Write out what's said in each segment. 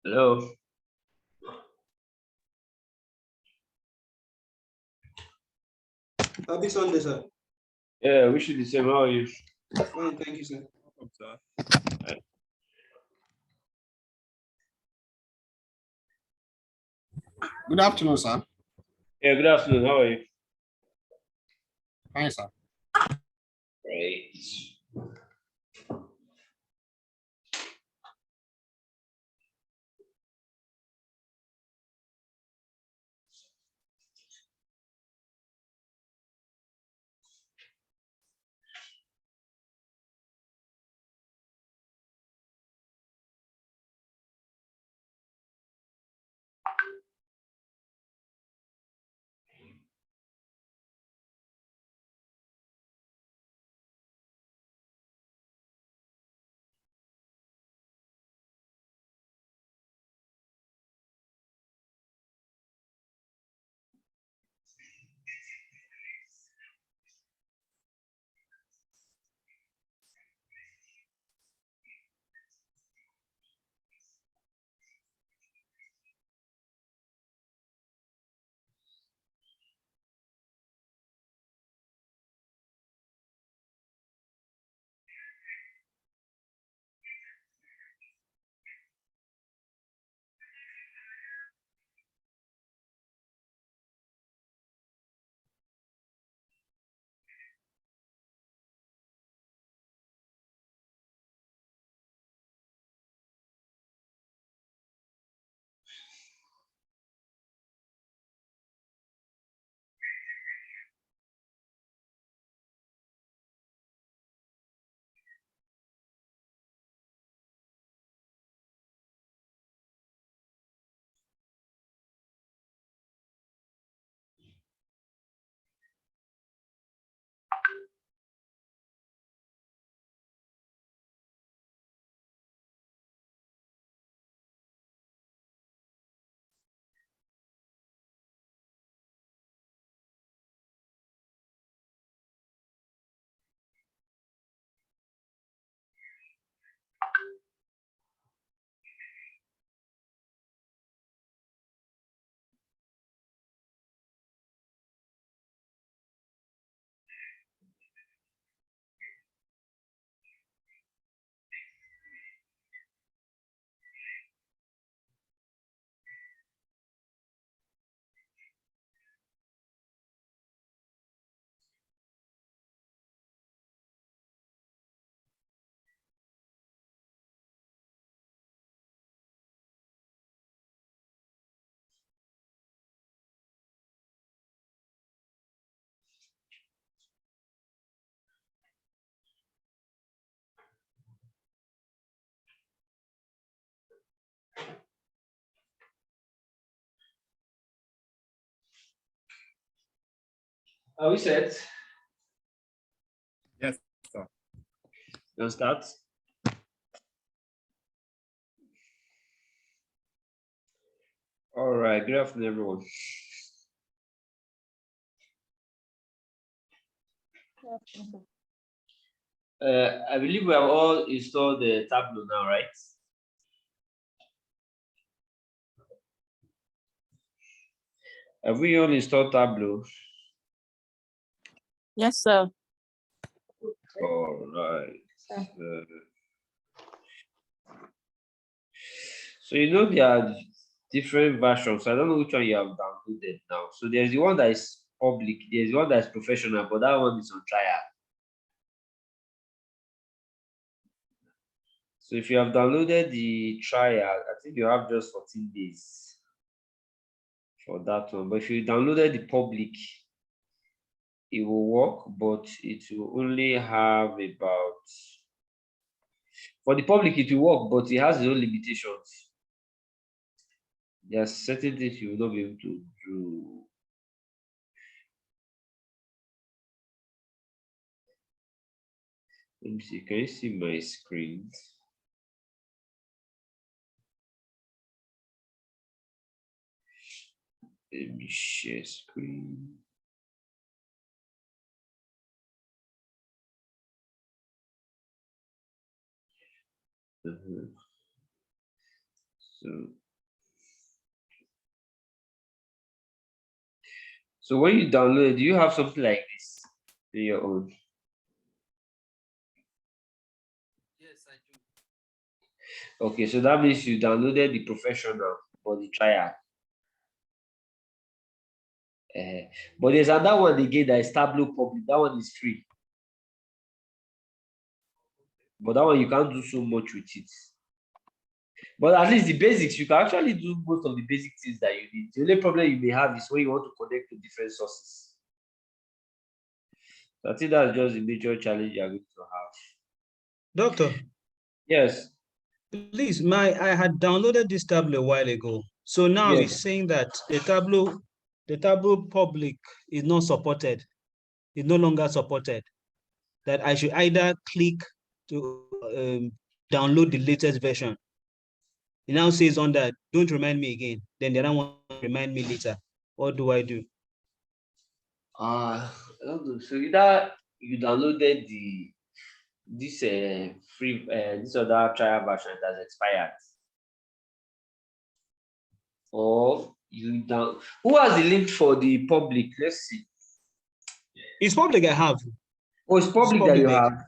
Hello. Happy Sunday, sir. Yeah, wish you the same. How are you? Fine, thank you, sir. Welcome, sir. Good afternoon, sir. Yeah, good afternoon. How are you? Fine, sir. Great. Are we set? Yes, sir. Let's start. All right. Good afternoon, everyone. I believe we have all installed the Tableau now, right? Have we all installed Tableau? Yes, sir. All right. So you know there are different versions. I don't know which one you have downloaded now. So there's the one that is public, there's the one that is professional, but that one is on trial. So if you have downloaded the trial, I think you have just 14 days for that one. But if you downloaded the public, it will work, but it will only have about, for the public it will work, but it has its own limitations. There are certain things you will not be able to do. Let me see, can you see my screen? Let me share screen. So So when you download it, do you have something like this in your own? Yes, I do. Okay, so that means you downloaded the professional or the trial. But there's another one again that is Tableau public. That one is free. But that one you can't do so much with it. But at least the basics, you can actually do most of the basic things that you need. The only problem you may have is when you want to connect to different sources. So I think that's just the major challenge you're going to have. Doctor, Yes. please, I had downloaded this Tableau a while ago. So now Yes. it's saying that the Tableau public is not supported, is no longer supported. That I should either click to download the latest version. It now says on that, don't remind me again. Then the other one remind me later. What do I do? I don't know. So either you downloaded this free this other trial version that has expired, or you down. Who has the link for the public? Let's see. It's public I have. Oh, it's public that public you there. have.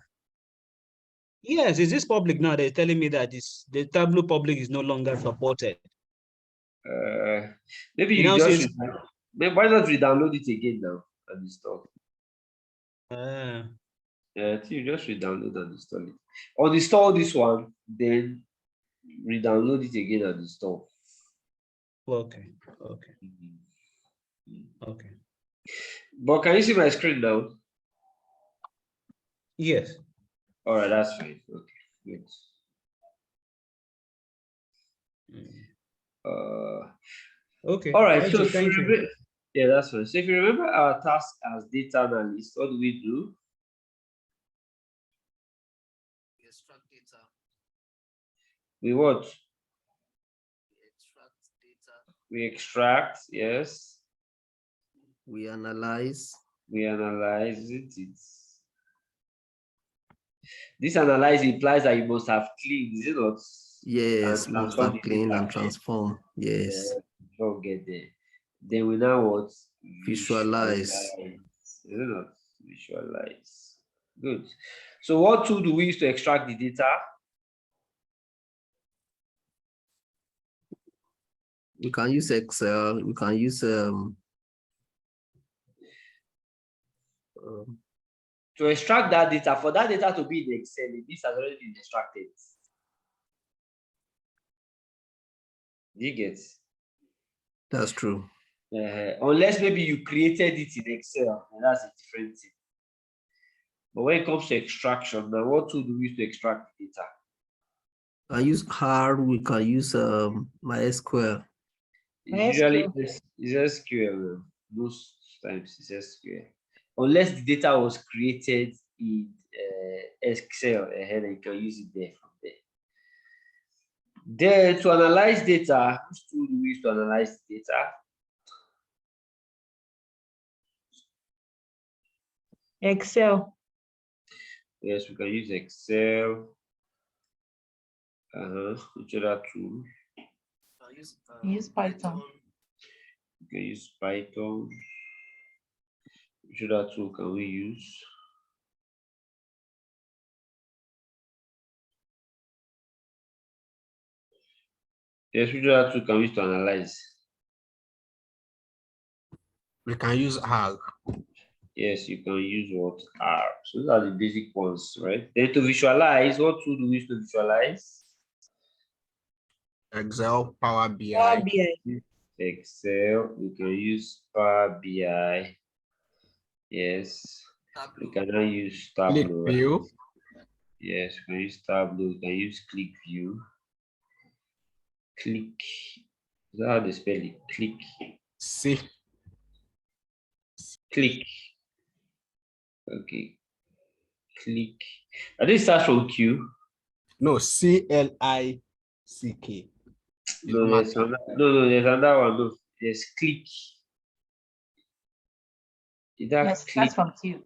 Yes, is this public now? They're telling me that the Tableau public is no longer supported. Maybe It you now just says, maybe why not re-download it again now and install? I think you just re-download and install it. Uninstall this one, then re-download it again and install. okay. But can you see my screen now? Yes. All right, that's fine. Okay, good. Okay. All right. Thank So you. Thank you. yeah, that's fine. So if you remember our task as data analyst, what do? We extract data. We what? We extract data. We extract. Yes. We analyze. We analyze it. This analyze implies that you must have cleaned, is it not? Yes, And must transform have the cleaned data. and transform. Yes. Don't get there. Then we now what? Visualize. Is it not? Visualize. Good. So what tool do we use to extract the data? We can use Excel. We can use to extract that data, for that data to be in Excel, this has already been extracted. Do you get? That's true. Unless maybe you created it in Excel, and that's a different thing. But when it comes to extraction, now what tool do we use to extract the data? I use R. We can use MySQL. Usually it's SQL. Most times it's SQL. Unless the data was created in Excel, and you can use it there from there. Then to analyze data, which tool do we use to analyze data? Excel. Yes, we can use Excel. Which other tool? Use Python. We can use Python. Which other tool can we use? Yes, which other tool can we use to analyze? We can use R. Yes, you can use what? R. So those are the basic ones, right? Then to visualize, what tool do we use to visualize? Excel, Power BI. Power BI. Excel, we can use Power BI. Yes, we can now use Tableau. Right? Yes, we can use Tableau, we can use Click View. Click. Is that how they spell it? Click. C. Click. Okay. Click. I think it starts from Q. No, CLICK. No, there's another one. No, there's click. Is that Yes, click? that's from Q.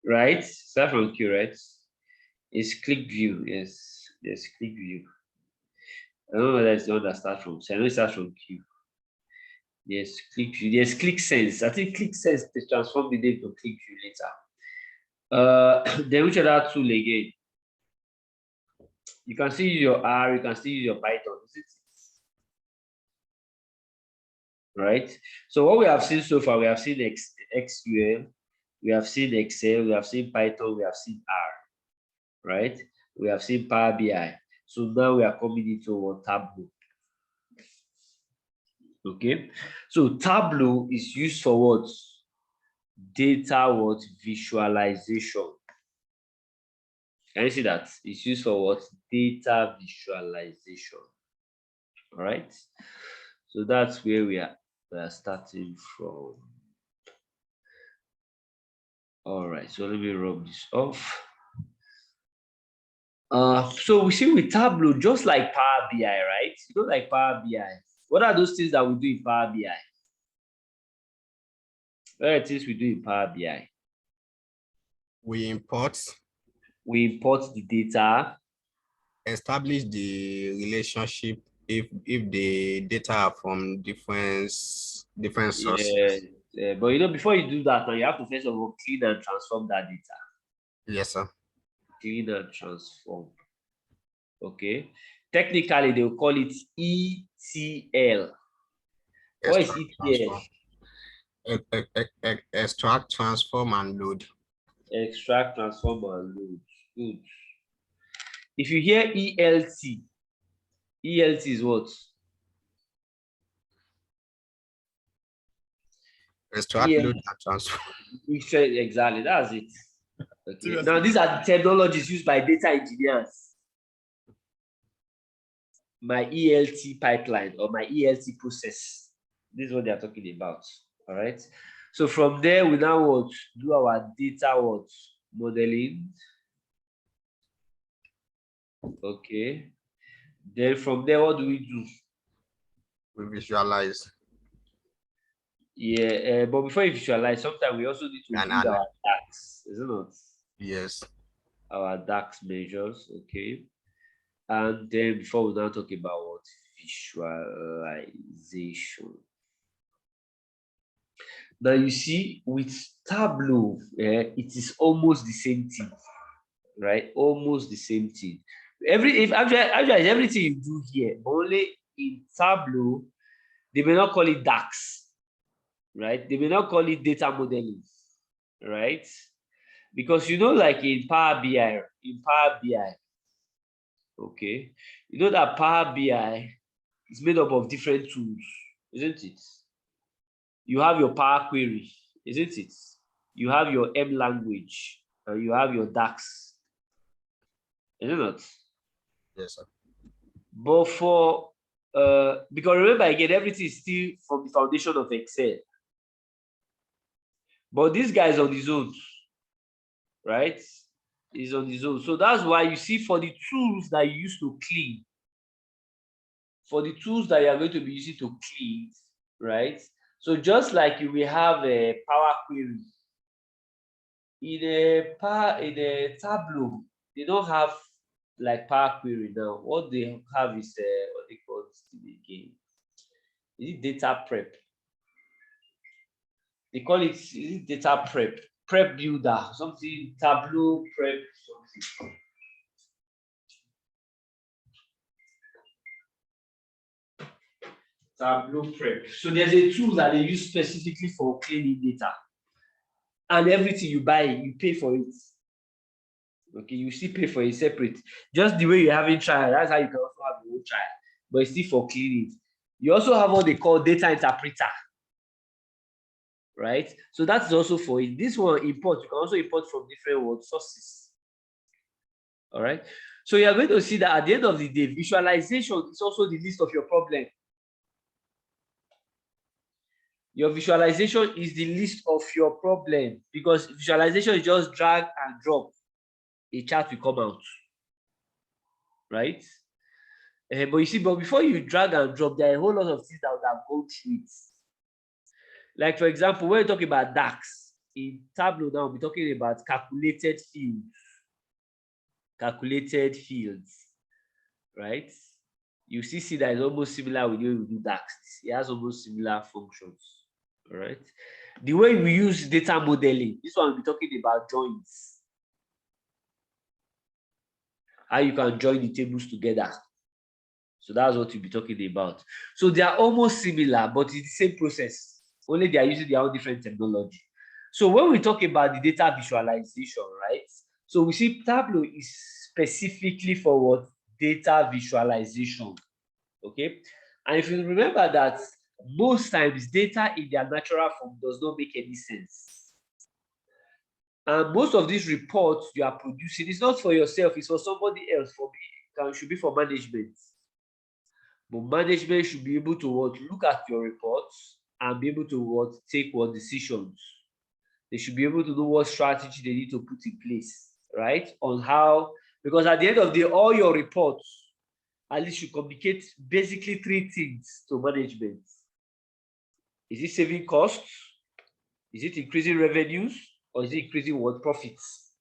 Right? Start from Q, right? It's click view. Yes, click view. I don't know whether it's the one that starts from C. I know it starts from Q. Yes, click view. Yes, click sense. I think click sense to transform the data to click view later. Then which other tool again? You can still use your R, you can still use your Python. Right? So what we have seen so far, we have seen SQL, we have seen Excel, we have seen Python, we have seen R, right? We have seen Power BI. So now we are coming into Tableau. Okay, so Tableau is used for what? Data visualization. Can you see that? It's used for what? Data visualization. All right. So that's where we are starting from. All right. So let me rub this off. So we see with Tableau, just like Power BI, right? You know, like Power BI. What are those things that we do in Power BI? What are the things we do in Power BI? We import the data. Establish the relationship if the data are from different sources. Yeah, but you know, before you do that, now you have to first of all clean and transform that data. Yes, sir. Clean and transform. Okay. Technically, they will call it ETL. What is ETL? Extract, transform, and load. Extract, transform, and load. Good. If you hear ELT, ELT is what? Extract, ELT. load, and transform. Exactly, that's it. Okay. Now, these are the technologies used by data engineers. My ELT pipeline or my ELT process. This is what they are talking about. All right. So from there, we now do our data modeling. Okay. Then from there, what do we do? We visualize. Yeah, but before you visualize, sometimes we also need to build our DAX, isn't it? Yes. Our DAX measures, okay. And then before we now talk about what? Visualization. Now you see, with Tableau, it is almost the same thing, right? Almost the same thing. Actually, everything you do here, but only in Tableau, they may not call it DAX, right? They may not call it data modeling, right? Because you know, like in Power BI, okay, you know that Power BI is made up of different tools, isn't it? You have your Power Query, isn't it? You have your M language, and you have your DAX, isn't it? Yes, sir. But for because remember again, everything is still from the foundation of Excel. But this guy is on his own, right? He's on his own. So that's why you see, for the tools that you use to clean, for the tools that you are going to be using to clean, right? So just like you will have a Power Query, in a Tableau, they don't have like Power Query now. What they have is what they call this thing again. Is it data prep? They call it, is it data prep builder, something, Tableau prep something. Tableau prep. So there's a tool that they use specifically for cleaning data. And everything you buy, you pay for it. Okay, you still pay for it separate. Just the way you're having trial, that's how you can also have your own trial. But it's still for cleaning. You also have what they call data interpreter. Right? So that's also for it. This one, import, you can also import from different sources. All right. So you're going to see that at the end of the day, visualization is also the list of your problem. Your visualization is the list of your problem, because visualization is just drag and drop. A chart will come out. Right? But you see, but before you drag and drop, there are a whole lot of things that would have gone through it. Like, for example, when we're talking about DAX, in Tableau now, we're talking about calculated fields. Calculated fields, right? you see that is almost similar with the way we do DAX. It has almost similar functions. All right. The way we use data modeling, this one we'll be talking about joins. How you can join the tables together. So that's what we'll be talking about. So they are almost similar, but it's the same process. Only they are using their own different technology. So when we talk about the data visualization, right? So we see Tableau is specifically for what? Data visualization. Okay. And if you remember that most times data in their natural form does not make any sense. And most of these reports you are producing is not for yourself, it's for somebody else. For me, it should be for management. But management should be able to look at your reports and be able to take decisions. They should be able to know what strategy they need to put in place, right? On how, because at the end of the day, all your reports at least should communicate basically three things to management. Is it saving costs? Is it increasing revenues? Or is it increasing profits?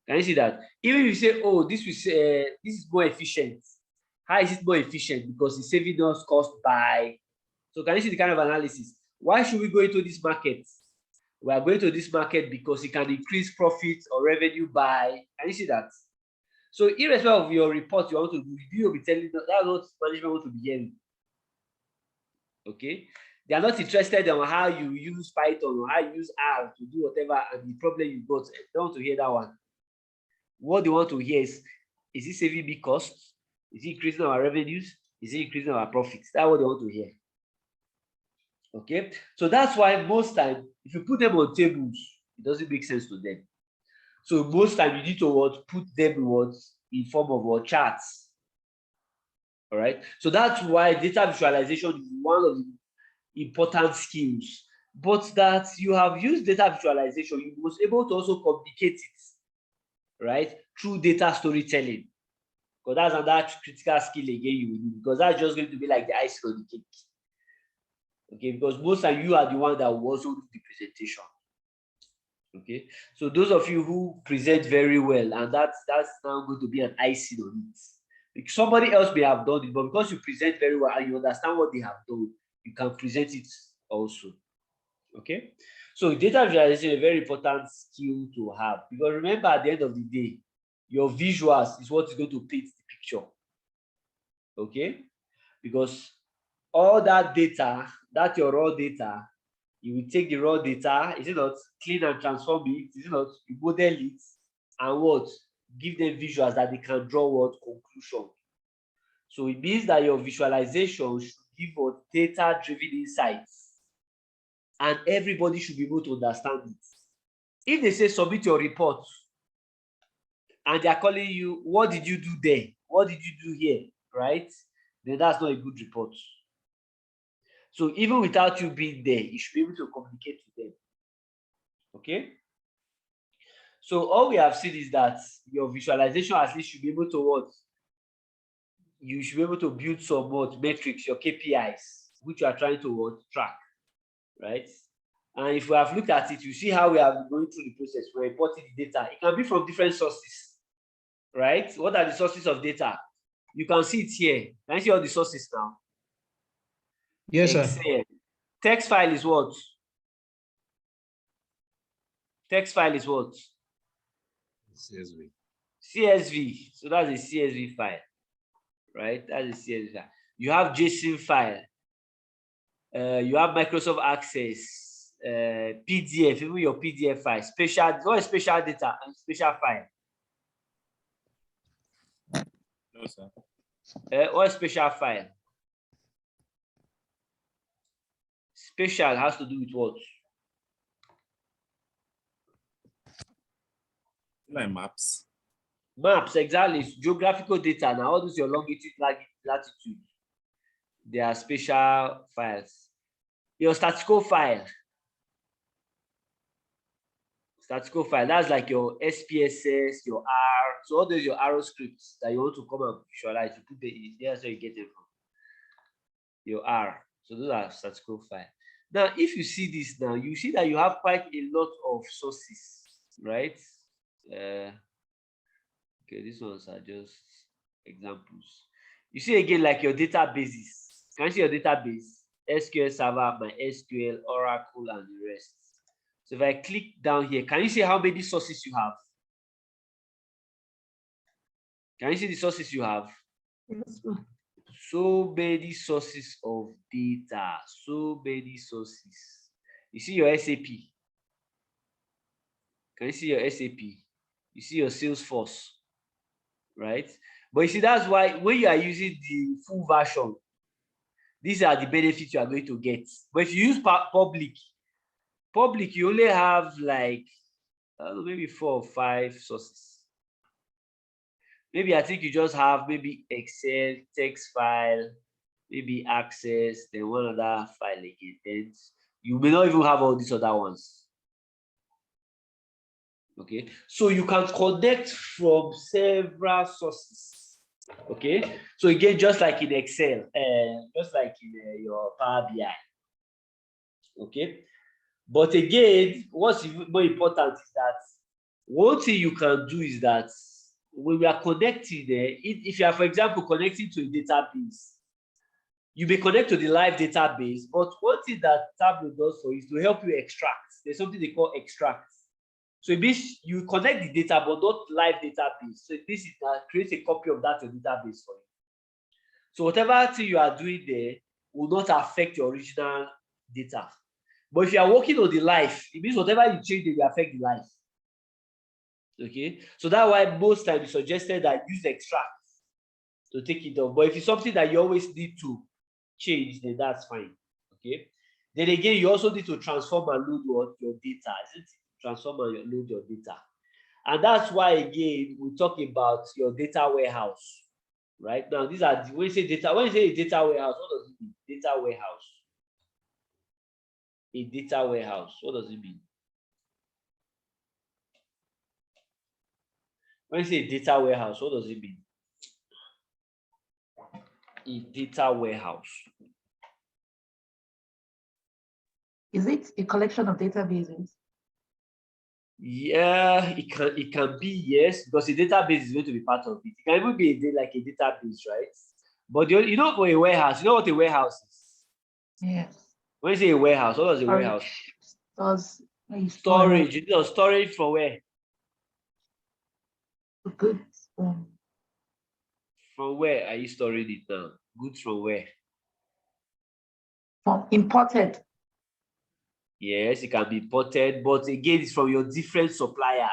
Can you see that? Even if you say, oh, this is more efficient. How is it more efficient? Because it's saving us cost by. So can you see the kind of analysis? Why should we go into this market? We are going to this market because it can increase profit or revenue by. Can you see that? So irrespective of your report you want to do, you will be telling them that's what management want to be hearing. Okay? They are not interested in how you use Python or how you use R to do whatever and the problem you got. They don't want to hear that one. What they want to hear is it saving me costs? Is it increasing our revenues? Is it increasing our profits? That's what they want to hear. Okay, so that's why most time, if you put them on tables, it doesn't make sense to them. So most time you need to put them in form of charts. All right. So that's why data visualization is one of the important skills. But that you have used data visualization, you must be able to also communicate it, right, through data storytelling. Because that's another critical skill again you will need, because that's just going to be like the icing on the cake. Okay, because most time you are the one that will also do the presentation. Okay, so those of you who present very well, and that's now going to be an icing on it. Like somebody else may have done it, but because you present very well and you understand what they have done, you can present it also. Okay, so data visualization is a very important skill to have, because remember, at the end of the day, your visuals is what is going to paint the picture. Okay, because all that data, that your raw data, you will take the raw data, is it not, clean and transform it, is it not, you model it, and give them visuals that they can draw conclusion. So it means that your visualization should give data-driven insights, and everybody should be able to understand it. If they say submit your report and they are calling you, what did you do there? What did you do here? Right? Then that's not a good report. So even without you being there, you should be able to communicate with them. Okay? So all we have seen is that your visualization at least should be able to you should be able to build some metrics, your KPIs, which you are trying to track, right? And if we have looked at it, you see how we are going through the process. We're importing the data. It can be from different sources, right? What are the sources of data? You can see it here. Can you see all the sources now? Yes, sir. Excel. Text file is what? Text file is what? CSV. CSV. So that's a CSV file, right? That's a CSV file. You have JSON file. You have Microsoft Access, PDF, even your PDF file. What is special data and special file? No, sir. What is special file? Special has to do with what? Like maps. Maps, exactly. It's geographical data. Now, all those your longitude, latitude. They are special files. Your statistical file. Statistical file, that's like your SPSS, your R. So all those your arrow scripts that you want to come and visualize, you put the that's where you get them from. Your R. So those are statistical file. Now, if you see this now, you see that you have quite a lot of sources, right? Okay, these ones are just examples. You see again, like your databases. Can you see your database? SQL Server, MySQL, Oracle, and the rest. So if I click down here, can you see how many sources you have? Can you see the sources you have? Yes, sir. So many sources of data, so many sources. You see your SAP. Can you see your SAP? You see your Salesforce, right? But you see, that's why when you are using the full version, these are the benefits you are going to get. But if you use public, you only have like, I don't know, maybe 4 or 5 sources. Maybe I think you just have maybe Excel, text file, maybe Access, then one other file again. Then you may not even have all these other ones. Okay, so you can connect from several sources. Okay, so again, just like in Excel, just like in your Power BI. Okay, but again, what's more important is that one thing you can do is that when we are connecting there, if you are, for example, connecting to a database, you may connect to the live database, but one thing that Tableau does for you is to help you extract. There's something they call extract. So it means you connect the data, but not live database. So this is creates a copy of that database for you. So whatever thing you are doing there will not affect your original data. But if you are working on the live, it means whatever you change, it will affect the live. Okay, so that's why most times it's suggested that use extract to take it off. But if it's something that you always need to change, then that's fine. Okay, then again, you also need to transform and load your data, isn't it? Transform and load your data. And that's why, again, we talk about your data warehouse. Right now, these are when you say data, when you say a data warehouse, what does it mean? Data warehouse. A data warehouse, what does it mean? When you say data warehouse, what does it mean? A data warehouse. Is it a collection of databases? Yeah, it can be, yes, because a database is going to be part of it. It can even be like a database, right? But you know, for a warehouse, you know what a warehouse is? Yes. When you say a warehouse, what does a warehouse? Storage. You know, storage for where? Goods. From where are you storing it now? Goods from where? From imported. Yes, it can be imported, but again, it's from your different suppliers.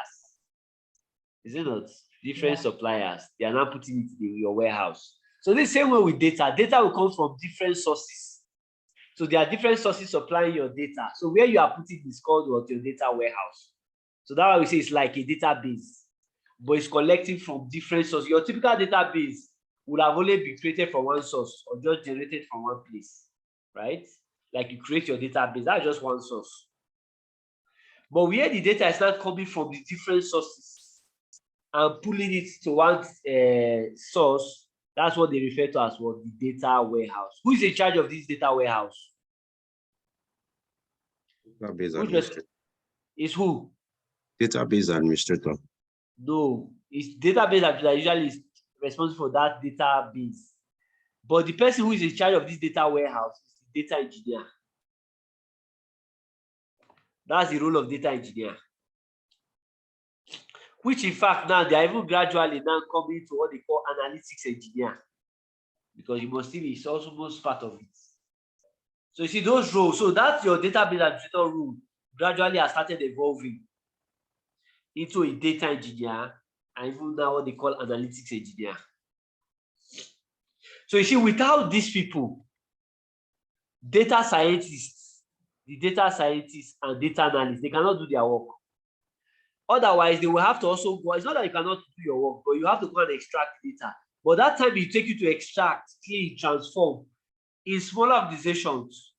Is it not? Different suppliers. They are not putting it in your warehouse. So the same way with data. Data will come from different sources. So there are different sources supplying your data. So where you are putting is called what? Your data warehouse. So that's why we say it's like a database, but it's collecting from different sources. Your typical database would have only been created from one source or just generated from one place, right? Like you create your database, that's just one source. But where the data is not coming from the different sources and pulling it to one source, that's what they refer to as what? The data warehouse. Who is in charge of this data warehouse? Database administrator. Is who? Database administrator. No, it's database administrator usually is responsible for that database. But the person who is in charge of this data warehouse is the data engineer. That's the role of data engineer. Which in fact now they are even gradually now coming to what they call analytics engineer. Because you must see it's also most part of it. So you see those roles, so that's your database administrator role gradually has started evolving into a data engineer and even now what they call analytics engineer. So you see, without these people, data scientists, the data scientists and data analysts, they cannot do their work. Otherwise, they will have to also go. It's not that you cannot do your work, but you have to go and extract data. But that time it take you to extract, clean, transform. In smaller organizations,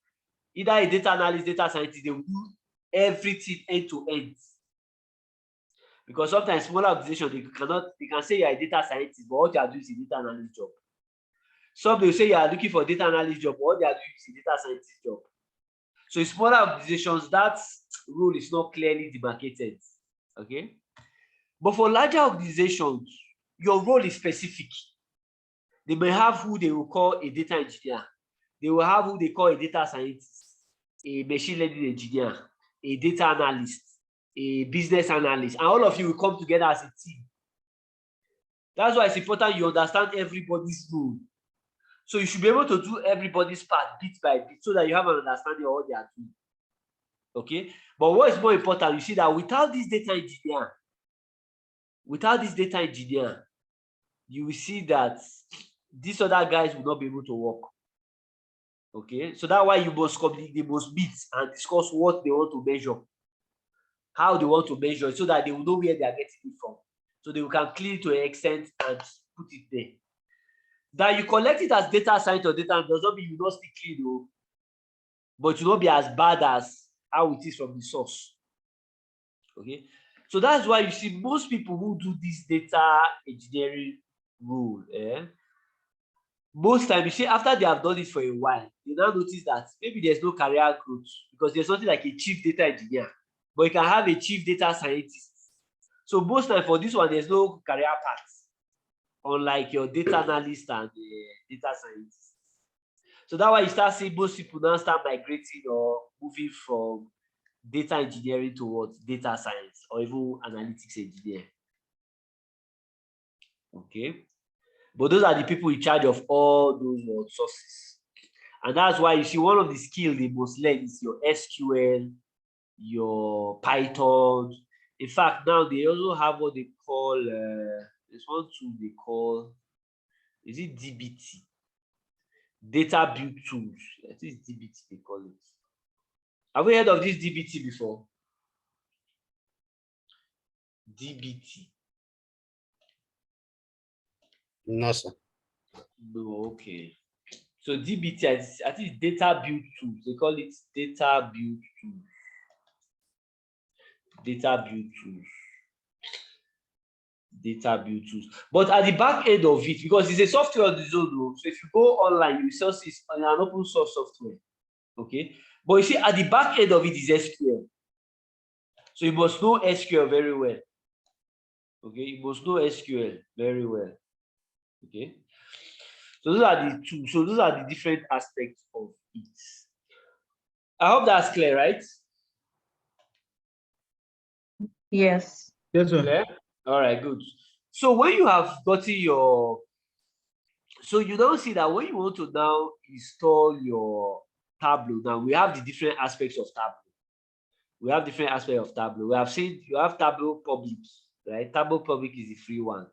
either a data analyst, data scientist, they will do everything end to end. Because sometimes smaller organizations, they can say you're a data scientist, but what you are doing is a data analyst job. Some will say you are looking for a data analyst job, but what they are doing is a data scientist job. So in smaller organizations, that role is not clearly demarcated. Okay. But for larger organizations, your role is specific. They may have who they will call a data engineer. They will have who they call a data scientist, a machine learning engineer, a data analyst, a business analyst, and all of you will come together as a team. That's why it's important you understand everybody's role. So you should be able to do everybody's part bit by bit so that you have an understanding of what they are doing. Okay? But what is more important, you see that without this data engineer, you will see that these other guys will not be able to work. Okay? So that's why they must meet and discuss what they want to measure, how they want to measure it, so that they will know where they are getting it from. So they can clean it to an extent and put it there. That you collect it as data science or data does not mean you not still clean, though, but you will not be as bad as how it is from the source. Okay, so that's why you see most people who do this data engineering role, most time you see after they have done it for a while, they now notice that maybe there's no career growth because there's something like a chief data engineer, but you can have a chief data scientist. So most time for this one, there's no career path, unlike your data analyst and data scientist. So that's why you start seeing most people now start migrating or moving from data engineering towards data science or even analytics engineer. Okay. But those are the people in charge of all those sources. And that's why you see one of the skills they must learn is your SQL, your Python. In fact, now they also have what they call, this one tool they call, is it DBT? Data Build Tools. I think it's DBT they call it. Have we heard of this DBT before? DBT. No, sir. No, okay. So DBT, I think it's Data Build Tools. They call it Data Build Tools. Data Build Tools. Data Build Tools. But at the back end of it, because it's a software on its own, so if you go online, you will see it's an open source software. Okay. But you see, at the back end of it is SQL. So you must know SQL very well. Okay, you must know SQL very well. Okay. So those are the two. So those are the different aspects of it. I hope that's clear, right? Yes. Yes, sir. Clear? All right, good. So when you have gotten your, so you now see that when you want to now install your Tableau, now we have the different aspects of Tableau. We have different aspects of Tableau. We have seen you have Tableau Public, right? Tableau Public is the free one.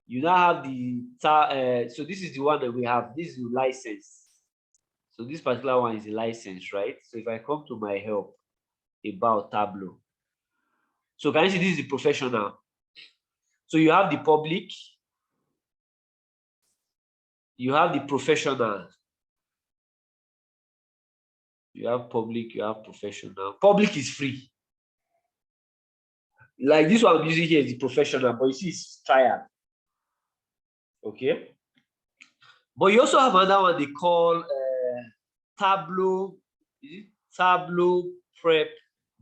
You now have the, so this is the one that we have. This is the license. So this particular one is a license, right? So if I come to my help about Tableau, so can you see this is the professional? So you have the public, you have the professional, you have public, you have professional. Public is free. Like this one I'm using here is the professional, but you see it's trial. Okay. But you also have another one they call Tableau. Is it Tableau Prep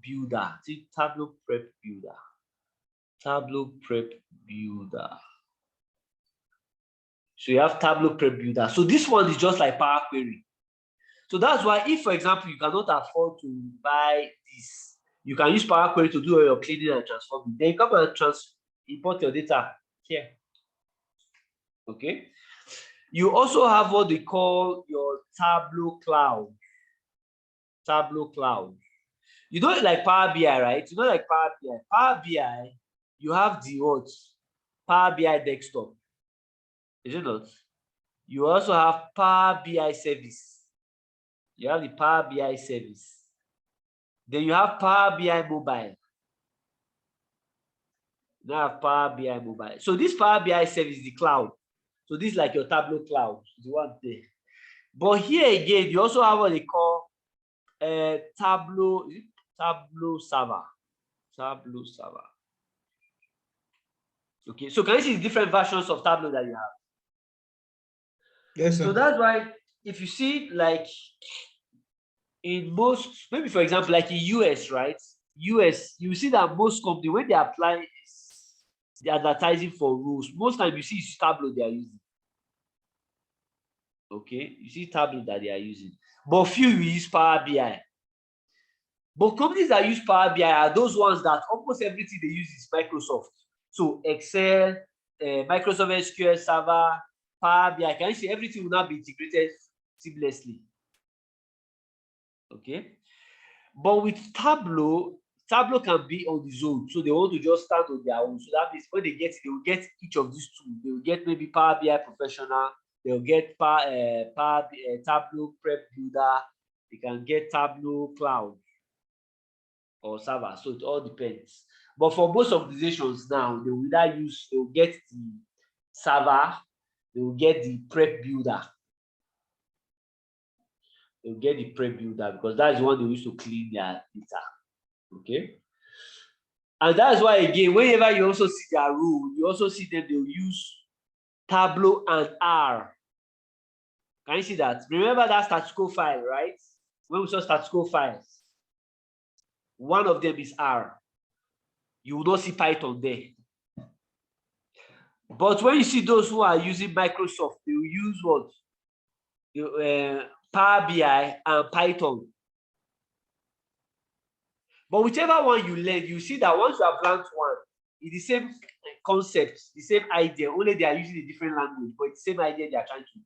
Builder? See, Tableau Prep Builder. Tableau Prep Builder. So you have Tableau Prep Builder. So this one is just like Power Query. So that's why if, for example, you cannot afford to buy this, you can use Power Query to do all your cleaning and transforming. Then you come and import your data here. Okay. You also have what they call your Tableau Cloud. Tableau Cloud. You know, like Power BI, right? You know, like Power BI. Power BI, you have the what? Power BI desktop. Is it not? You also have Power BI service. You have the Power BI service. Then you have Power BI mobile. You have Power BI mobile. So this Power BI service is the cloud. So this is like your Tableau Cloud, the one there. But here again, you also have what they call Tableau Server. Tableau Server. Okay, so can you see the different versions of Tableau that you have? Yes, sir. So that's why if you see like in most, maybe for example, like in US, right? US, you see that most companies, when they apply the advertising for roles, most time you see it's Tableau they are using. Okay, you see Tableau that they are using, but few will use Power BI. But companies that use Power BI are those ones that almost everything they use is Microsoft. So Excel, Microsoft SQL Server, Power BI. Can you see everything will now be integrated seamlessly? Okay. But with Tableau, Tableau can be on its own. So they want to just start on their own. So that means when they get it, they will get each of these two. They will get maybe Power BI Professional. They will get Tableau Prep Builder. They can get Tableau Cloud or Server. So it all depends. But for most organizations now, they will either use, they will get the Server, they will get the Prep Builder. They'll get the Prep Builder because that's the one they use to clean their data. Okay. And that's why, again, whenever you also see their rule, you also see them, they'll use Tableau and R. Can you see that? Remember that statistical file, right? When we saw statistical files, one of them is R. You will not see Python there. But when you see those who are using Microsoft, they will use what? Power BI and Python. But whichever one you learn, you see that once you have learned one, it's the same concept, the same idea, only they are using a different language, but it's the same idea they are trying to do.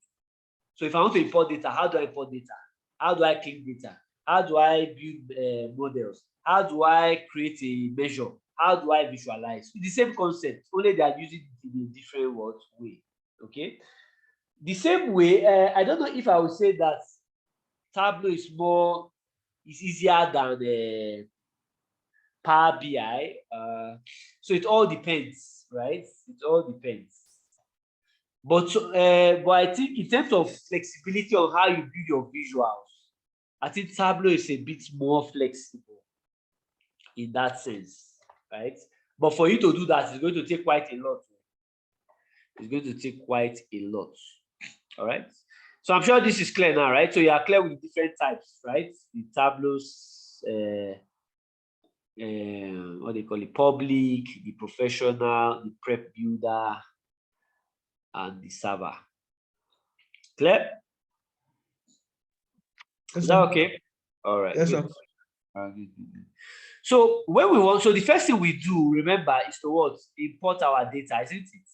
So if I want to import data, how do I import data? How do I clean data? How do I build models? How do I create a measure? How do I visualize? It's the same concept, only they are using it in a different way. Okay. The same way, I don't know if I would say that Tableau is easier than Power BI. So it all depends, right? It all depends. But I think in terms of flexibility on how you build your visuals, I think Tableau is a bit more flexible in that sense, right? But for you to do that, it's going to take quite a lot. It's going to take quite a lot. All right. So I'm sure this is clear now, right? So you are clear with the different types, right? The Tableau's, what they call it, public, the professional, the prep builder, and the server. Clear? Yes, Is that sir. okay? All right. Yes, sir. So when we want, so the first thing we do, remember, is to what? Import our data, isn't it?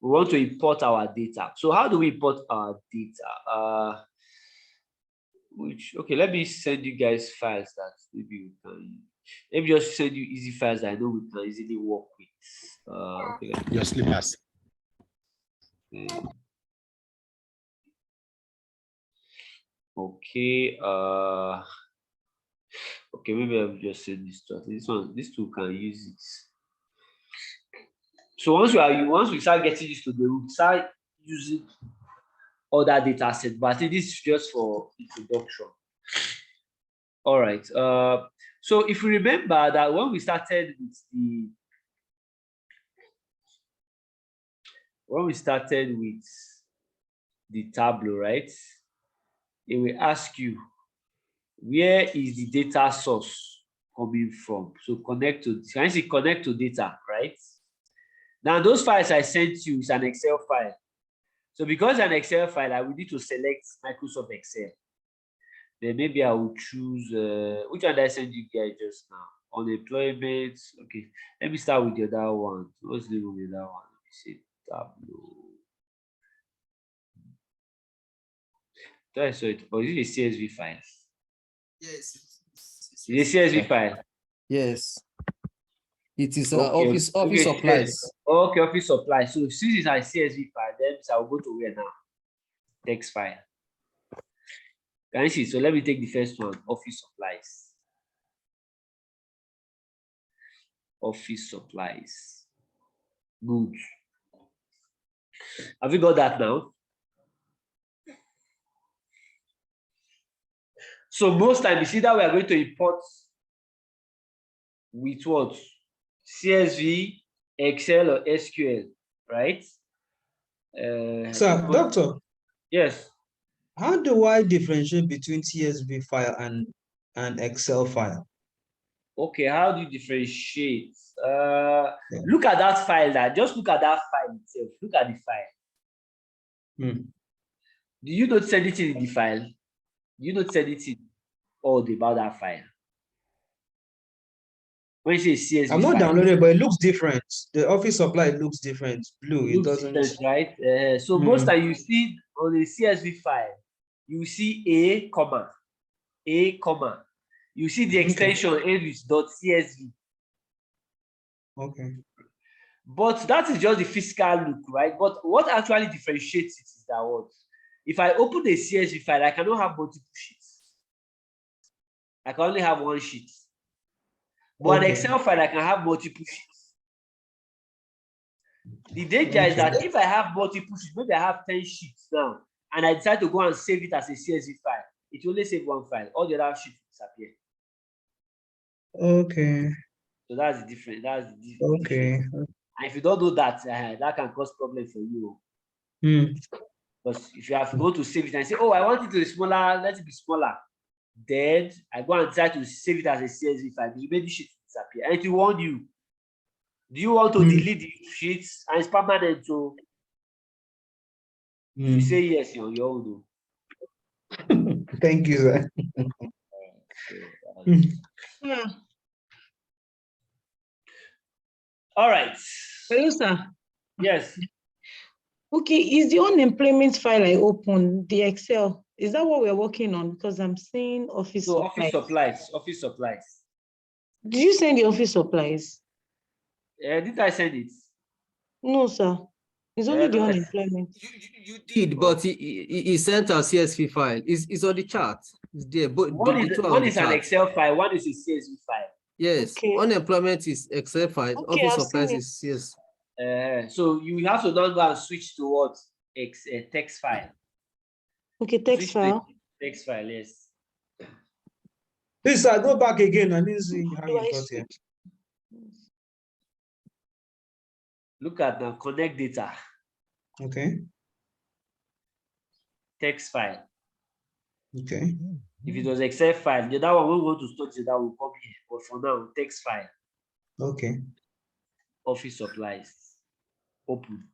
We want to import our data. So how do we import our data? Okay, let me send you guys files that maybe we can. Let me just send you easy files that I know we can easily work with. Okay, Your slippers. Okay. Okay, maybe I'll just send this to this one. These two can use it. So once we start getting used to the root, start using other data sets. But I think this is just for introduction. All right. So if you remember that when we started with the Tableau, right? It will ask you, where is the data source coming from? So connect to data, right? Now those files I sent you is an Excel file. So because it's an Excel file, I will need to select Microsoft Excel. Then maybe I will choose which one did I send you guys just now? Unemployment. Okay, let me start with the other one. What's the name of the other one? Let me see. Tableau. That's it. Or is it a CSV file? Yes. Is it a CSV file? Yes. It is Okay, office okay, supplies. Okay, office supplies. So since it's a CSV file, then I will go to where now? Text file. Can you see? So let me take the first one, office supplies. Office supplies. Good. Have you got that now? So most times you see that we are going to import with what? CSV, Excel, or SQL, right? Sir, doctor, Yes. how do I differentiate between CSV file and Excel file? Okay, how do you differentiate? Look at that file. Just look at that file itself. Look at the file. Do you not send it in the file? Do you not send it in all about that file? When you say CSV I'm not file, downloading, but it looks different. The office supply looks different. Blue, it looks doesn't. different, right? So most time you see on the CSV file, you see a comma. You see the extension .csv. Okay. But that is just the physical look, right? But what actually differentiates it is that what? If I open a CSV file, I cannot have multiple sheets. I can only have one sheet. But an Excel file, I can have multiple sheets. The danger is that if I have multiple sheets, maybe I have 10 sheets now, and I decide to go and save it as a CSV file, it will only save one file. All the other sheets disappear. Okay. So that's the difference. That's the difference. Okay. And if you don't do that, that can cause problem for you. Because if you have to go to save it and say, oh, I want it to be smaller, let it be smaller. Then I go and try to save it as a CSV file. The remaining sheet will disappear. And it will warn you. Do you want to delete the sheets and it's permanent? So if you say yes, you're on your own. Thank you, sir. Yeah. All right. Hello, sir. Yes. Okay, is the unemployment file I opened the Excel? Is that what we're working on? Because I'm seeing office So supplies. office supplies. Did you send the office supplies? Did I send it? No, sir. It's only the unemployment. You did, but he sent a CSV file. It's on the chart. It's there. But One is an Excel file, one is a CSV file. Yes, Okay. unemployment is Excel file. Okay, Office I've supplies seen is CS. So you have to now go and switch to what? Text file. Okay, text Switch to file. text file, yes. Please, sir, go back again. I didn't see how Do you I got here. Look at the connect data. Okay. Text file. Okay. If it was Excel file, the other one we want to study that will come here. But for now, text file. Okay. Office supplies. Open.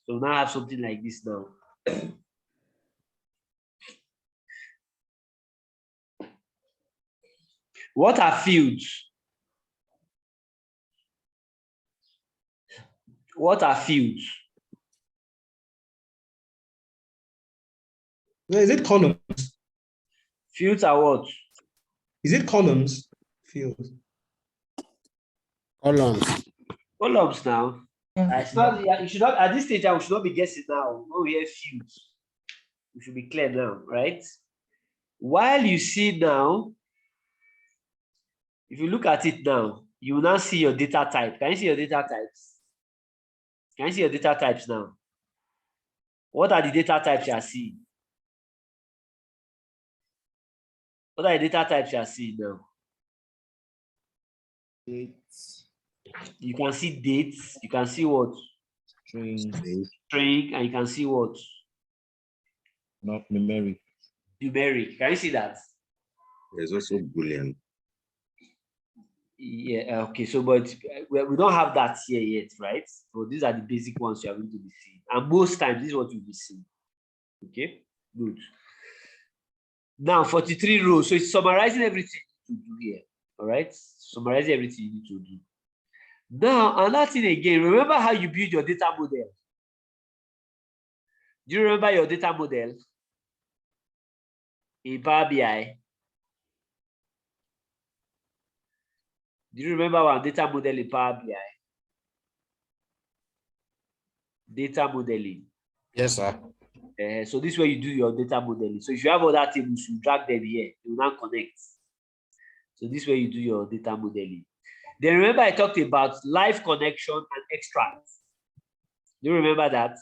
So now I have something like this now. What are fields? What are fields? Is it columns? Fields are what? Is it columns? Fields. Columns. Columns now. It's not, you should not, at this stage, we should not be guessing now. When we hear fields, we should be clear now, right? While you see now, if you look at it now, you will now see your data type. Can you see your data types? Can you see your data types now? What are the data types you are seeing? What are the data types you are seeing now? Dates. You can see dates. You can see what? String. String, and you can see what? Not numeric. Numeric. Can you see that? There's also Boolean. Yeah, okay. So, but we don't have that here yet, right? So these are the basic ones you are going to be seeing. And most times, this is what you'll be seeing. Okay, good. Now, 43 rows. So it's summarizing everything you need to do here. All right, summarizing everything you need to do. Now, another thing again, remember how you build your data model? Do you remember your data model in Power BI? Do you remember our data model in Power BI? Data modeling. Yes, sir. So this is where you do your data modeling. So if you have other tables, you drag them here, you will now connect. So this is where you do your data modeling. Then remember I talked about live connection and extract. Do you remember that?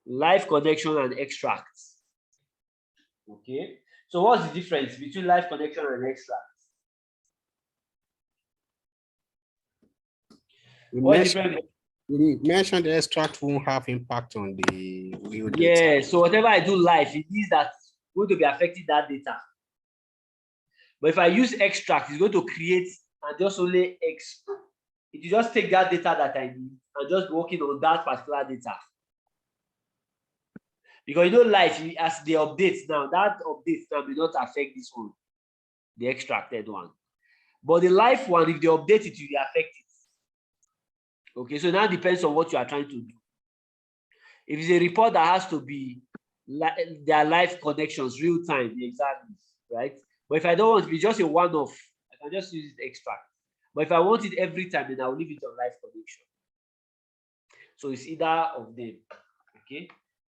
Live connection and extract. Okay. So what's the difference between live connection and extract? You mentioned the extract won't have impact on the real data. Yeah, so whatever I do live, it means that it's going to be affecting that data. But if I use extract, it's going to create and just only it will just take that data that I need and just working on that particular data. Because you know, life, as they update now, that update now may not affect this one, the extracted one. But the life one, if they update it, it will affect it. Okay, so now depends on what you are trying to do. If it's a report that has to be their live connections, real time, exactly, right? But if I don't want to be just a one-off, I can just use it extract. But if I want it every time, then I'll leave it on live connection. So it's either of them. Okay.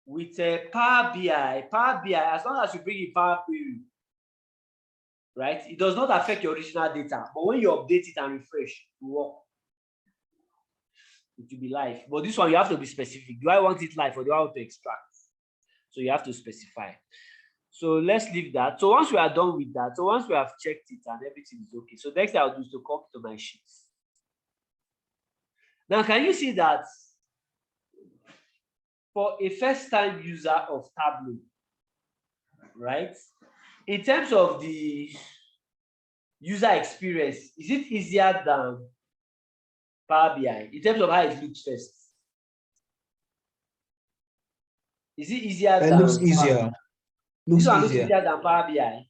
With Power BI, as long as you bring in Power Query, right, it does not affect your original data. But when you update it and refresh, it will work. It will be live. But this one, you have to be specific. Do I want it live or do I want to extract? So you have to specify. So let's leave that. So once we are done with that, so once we have checked it and everything is okay, so next thing I'll do is to come to my sheets. Now, can you see that for a first-time user of Tableau, right? In terms of the user experience, is it easier than Power BI? In terms of how it looks first, is it easier It than looks easier. This Looks one looks easier. easier than Power BI,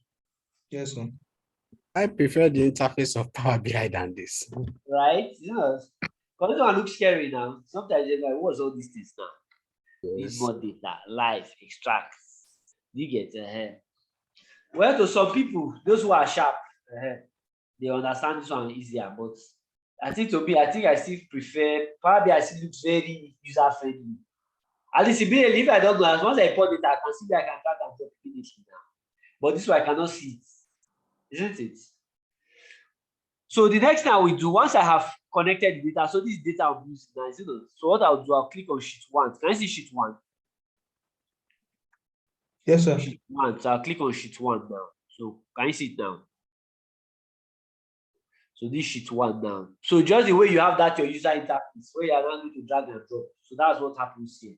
Yes, sir. I prefer the interface of Power BI than this. right? You know, because this one looks scary now. Sometimes you're like, what's all these things now? Need Yes. more data, live, extract. You get ahead. Well, to some people, those who are sharp, they understand this one easier. But I think to me, I still prefer Power BI. Still looks very user friendly. At least immediately, if I don't know, as once I import it, I can see that I can drag and drop immediately now. But this one I cannot see it, isn't it? So the next thing I will do, once I have connected the data, so this data I'll use now, you know. So what I'll do, I'll click on sheet 1. Can I see sheet 1? Yes, sir. Sheet 1. So I'll click on sheet 1 now. So can you see it now? So this sheet 1 now. So just the way you have that your user interface, where you are now going to drag and drop. So that's what happens here.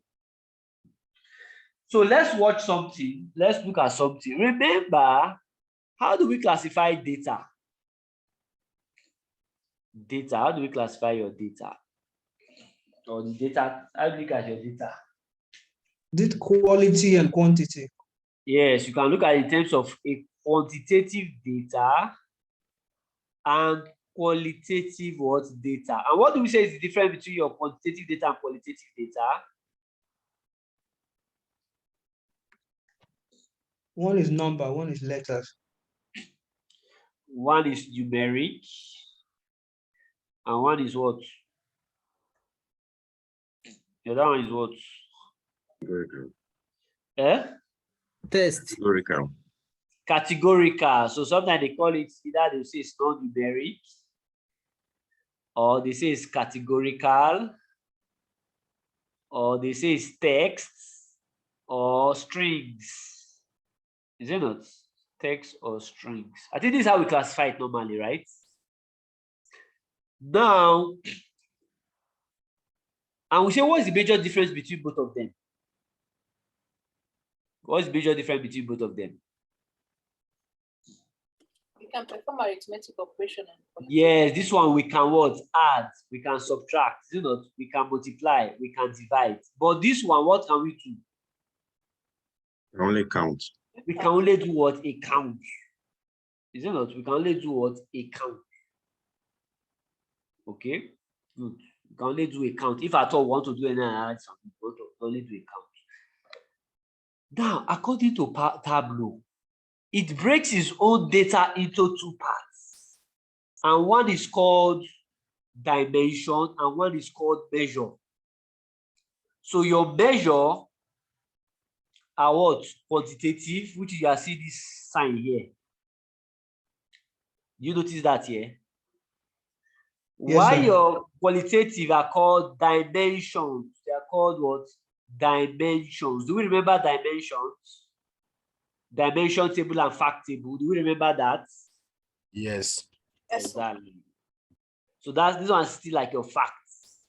So let's watch something. Let's look at something. Remember, how do we classify data? Data, how do we classify your data? Or the data, how do you look at your data? Did quality and quantity. Yes, you can look at it in terms of a quantitative data and qualitative what data. And what do we say is the difference between your quantitative data and qualitative data? One is number, one is letters. One is numeric and one is what? The other one is what? Test. Categorical. So sometimes they call it either they say it's non-numeric or they say it's categorical or they say it's text or strings. Is it not? Text or strings. I think this is how we classify it normally, right? Now, and we say, what is the major difference between both of them? What is the major difference between both of them? We can perform arithmetic operation. Yes, this one we can what? Add, we can subtract, you know, we can multiply, we can divide. But this one, what can we do? Only count. We can only do what? A count. Is it not? We can only do what? A count. Okay, good. We can only do a count. If at all we want to do any analysis, we want to only do a count. Now, according to Tableau, it breaks its own data into two parts. And one is called dimension and one is called measure. So your measure are what? Quantitative, which you are seeing this sign here. You notice that here? Yes, Why sir. your qualitative are called dimensions? They are called what? Dimensions. Do we remember dimensions? Dimension table and fact table. Do we remember that? Yes. Exactly. So that's this one is still like your facts.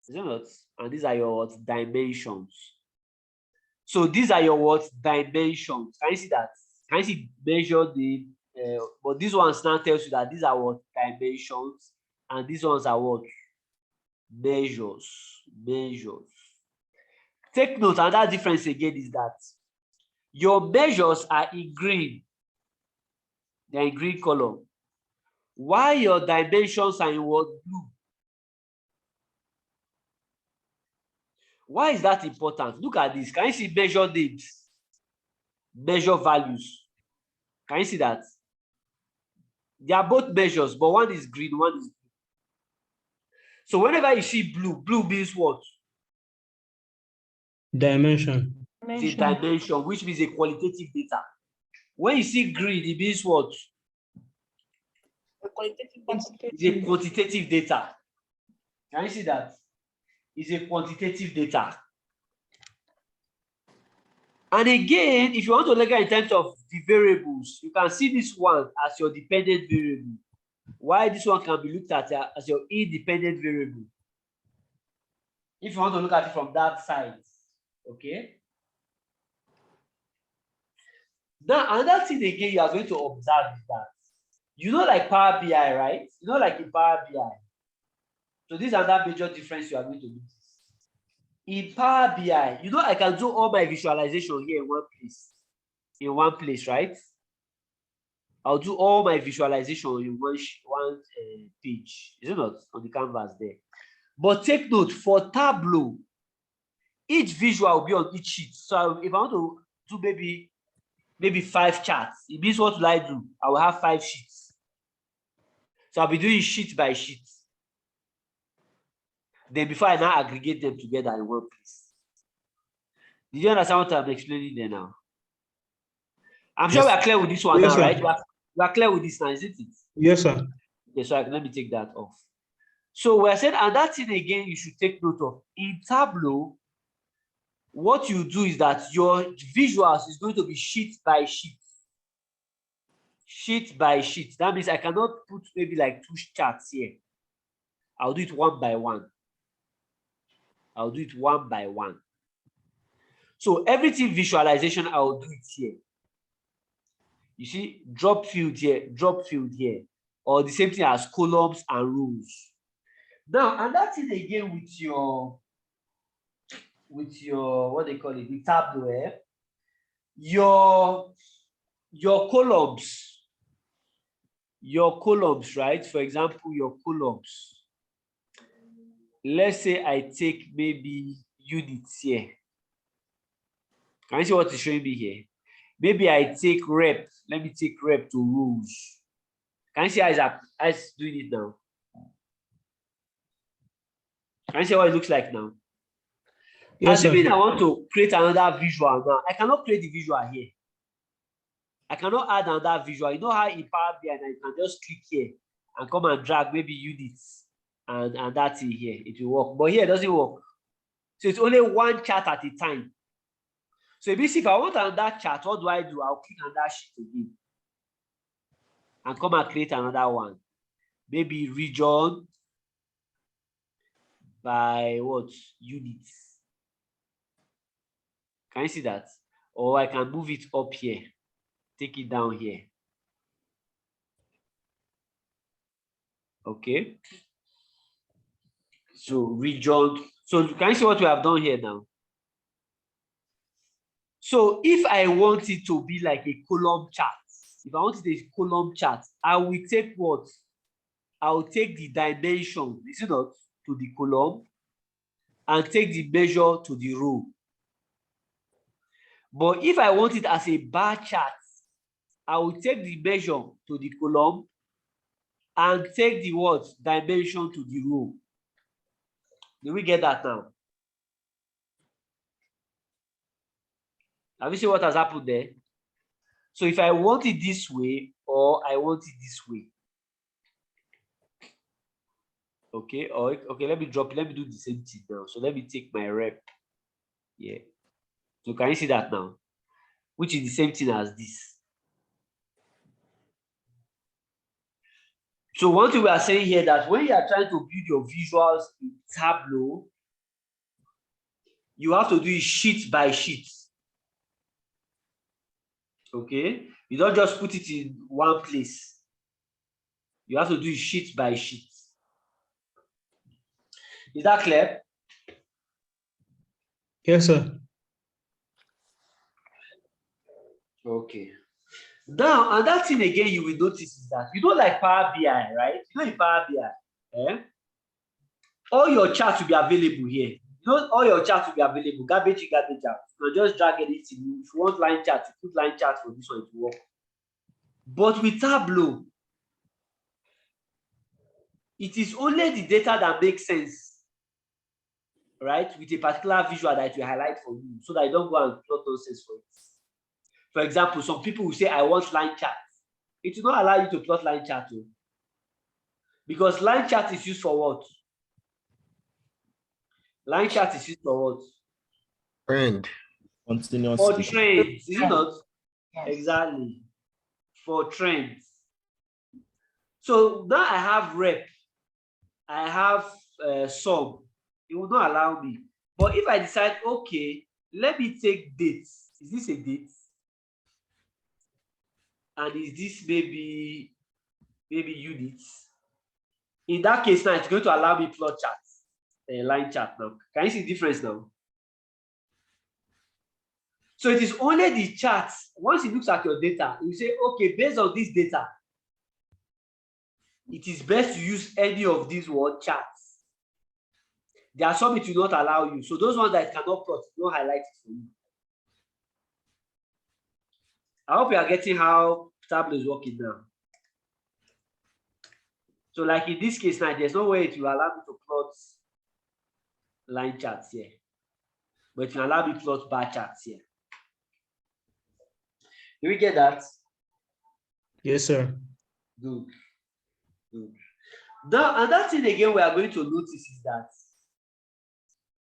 Is it not? And these are your what? Dimensions. So these are your what? Dimensions. Can you see that? Can you see measure the but this one now tells you that these are what? Dimensions, and these ones are what? Measures. Measures. Take note, another difference again is that your measures are in green. They're in green color. While your dimensions are in what? Blue. Why is that important? Look at this. Can you see measure names? Measure values. Can you see that? They are both measures, but one is green, one is blue. So whenever you see blue, blue means what? Dimension. It's a dimension, which means a qualitative data. When you see green, it means what? It's a quantitative data. Can you see that? It's a quantitative data. And again, if you want to look at in terms of the variables, you can see this one as your dependent variable. Why this one can be looked at as your independent variable. If you want to look at it from that side, okay? Now, another thing again you are going to observe is that, you know, like Power BI, right? You know, like in Power BI. So this is another major difference you are going to notice. In Power BI, you know, I can do all my visualization here in one place. In one place, right? I'll do all my visualization in one page. Is it not? On the canvas there. But take note, for Tableau, each visual will be on each sheet. So if I want to do maybe 5 charts, it means what will I do? I will have 5 sheets. So I'll be doing sheet by sheet. Then before I now aggregate them together in one place. Did you understand what I'm explaining there now? I'm sure we are clear with this one Yes, now, sir. right? We are clear with this now, isn't it? Yes, sir. Okay, so let me take that off. So we are saying, and that thing again, you should take note of. In Tableau, what you do is that your visuals is going to be sheet by sheet. Sheet by sheet. That means I cannot put maybe like 2 charts here. I'll do it one by one. I'll do it one by one. So everything visualization, I'll do it here. You see, drop field here, drop field here, or the same thing as columns and rows. Now, and that thing again with your what they call it, the Tableau, your columns, right? For example, your columns. Let's say I take maybe units here. Can you see what is showing me here? Maybe I take rep. Let me take rep to rows. Can you see how it's doing it now? Can you see what it looks like now? Yes, sir. Assuming I want to create another visual now, I cannot create the visual here. I cannot add another visual. You know how in Power BI you can just click here and come and drag maybe units and that's it here. It will work. But here it doesn't work. So it's only one chart at a time. So basically, if I want another chart, what do? I'll click on that sheet again and come and create another one. Maybe region by what? Units. Can you see that? Or I can move it up here, take it down here. Okay. So region. So can you see what we have done here now? So if I want it to be like a column chart, if I want it a column chart, I will take what? I will take the dimension, is it not, to the column and take the measure to the row. But if I want it as a bar chart, I will take the measure to the column and take the what? Dimension to the row. Do we get that now? Have you seen what has happened there? So if I want it this way or I want it this way. Okay, or okay, let me do the same thing now. So let me take my rep. Yeah. So can you see that now? Which is the same thing as this. So one thing we are saying here that when you are trying to build your visuals in Tableau, you have to do it sheet by sheet. Okay, you don't just put it in one place. You have to do it sheet by sheet. Is that clear? Yes, sir. Okay. Now, another thing again you will notice is that you don't like Power BI, right? You know in Power BI, all your charts will be available here. You know, all your charts will be available. Garbage in, garbage out. You just drag anything. If you want line chart, you put line chart for this one to work. But with Tableau, it is only the data that makes sense, right? With a particular visual that you highlight for you, so that you don't go and plot nonsense for it. For example, some people will say, I want line chart. It will not allow you to plot line chart too. Because line chart is used for what? Line chart is used for what? Trend. Continuous. For trends, is it not? Yes. Exactly. For trends. So now I have rep, I have sum. It will not allow me. But if I decide, okay, let me take dates. Is this a date? And is this maybe units? In that case, now it's going to allow me plot charts, line chart now. Can you see the difference now? So it is only the charts. Once it looks at your data, you say, okay, based on this data, it is best to use any of these word charts. There are some it will not allow you. So those ones that it cannot plot, it will not highlight it for you. I hope you are getting how Tableau is working now. So like in this case now, there's no way it will allow me to plot line charts here. But it will allow me to plot bar charts here. Do we get that? Yes, sir. Good. Good. Now, another thing again we are going to notice is that,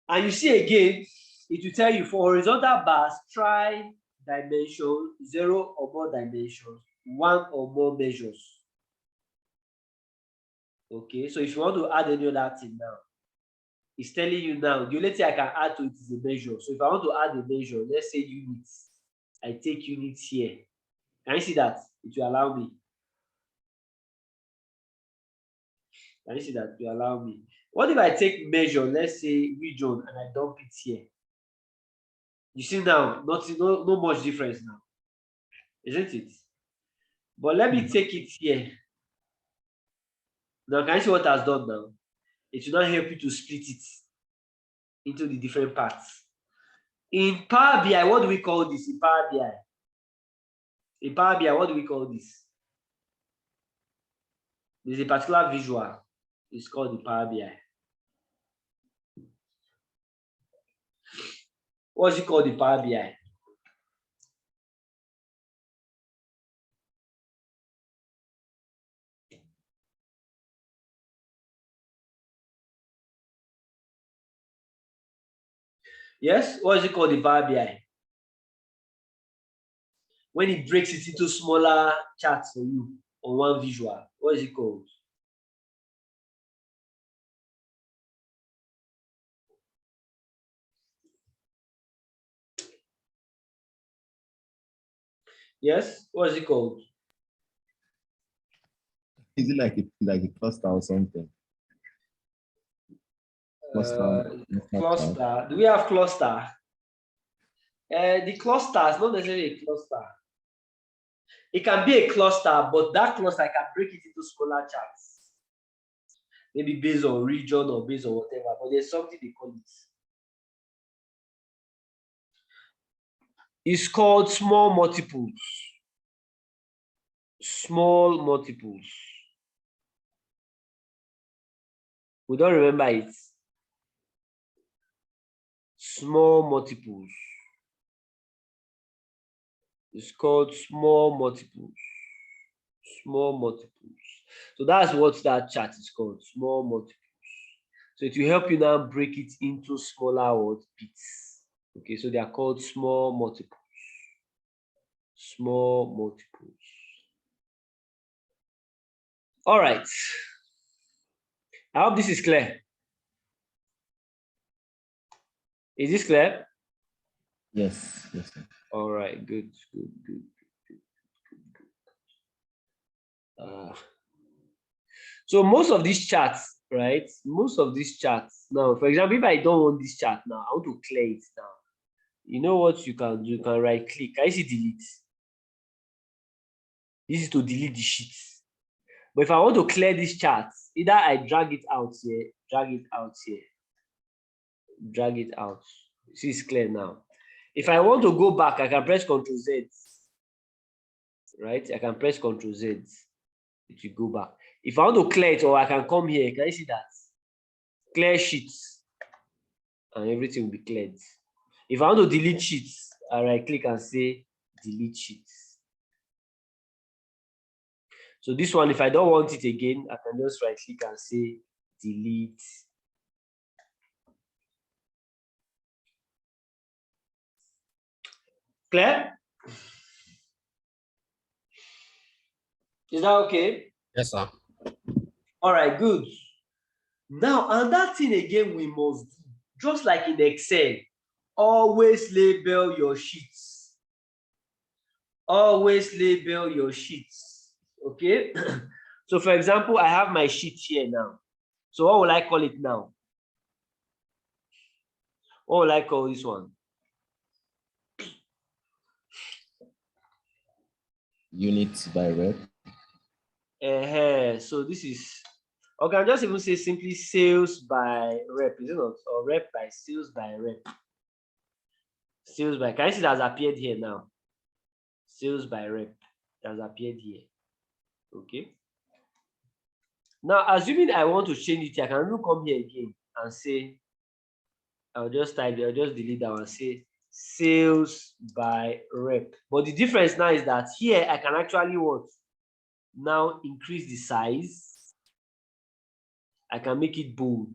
and you see again, it will tell you for horizontal bars, try dimension, 0 or more dimensions, 1 or more measures. Okay, so if you want to add any other thing now, it's telling you now, the only thing I can add to it is a measure. So if I want to add a measure, let's say units, I take units here. Can you see that? It will allow me. Can you see that? It will allow me. What if I take measure, let's say region, and I dump it here? You see now, no much difference now, isn't it? But let me take it here. Now, can you see what it has done now? It will not help you to split it into the different parts. In Power BI, what do we call this? In Power BI, what do we call this? There's a particular visual. It's called the Power BI. What's it called, the Power BI? Yes, what is it called, the Power BI? When it breaks it into smaller charts for you on one visual, what is it called? Yes, what is it called? Is it like a cluster or something? Cluster. Do we have cluster? The cluster is not necessarily a cluster. It can be a cluster, but that cluster I can break it into smaller charts. Maybe based on region or based on whatever, but there's something they call it. It's called small multiples. Small multiples. We don't remember it. Small multiples. It's called small multiples. Small multiples. So that's what that chart is called, small multiples. So it will help you now break it into smaller bits. Okay, so they are called small multiples. Small multiples. All right. I hope this is clear. Is this clear? Yes, yes. Sir. All right, good. So most of these charts, right? Most of these charts now, for example, if I don't want this chart now, I want to clear it now. You know what you can do? You can right click. Can you see delete? This is to delete the sheet. But if I want to clear this chart, either I drag it out here, drag it out here, drag it out. See, it's clear now. If I want to go back, I can press Ctrl Z. Right? I can press Ctrl Z. It will go back. If I want to clear it, or I can come here, can you see that? Clear sheets. And everything will be cleared. If I want to delete sheets, I right click and say delete sheets. So this one, if I don't want it again, I can just right click and say delete. Clear? Is that okay? Yes, sir. All right, good. Now, another thing again we must do, just like in Excel, always label your sheets. Always label your sheets. Okay? So, for example, I have my sheet here now. So, what will I call it now? What will I call this one? Units by rep. So, this is, okay, I'll just even say simply sales by rep, is it not? Or rep by sales by rep. Sales by, can you see that has appeared here now? Sales by rep has appeared here. Okay. Now, assuming I want to change it, I can even come here again and say, I'll just type it, I'll just delete that one and say sales by rep. But the difference now is that here I can actually what? Now increase the size. I can make it bold.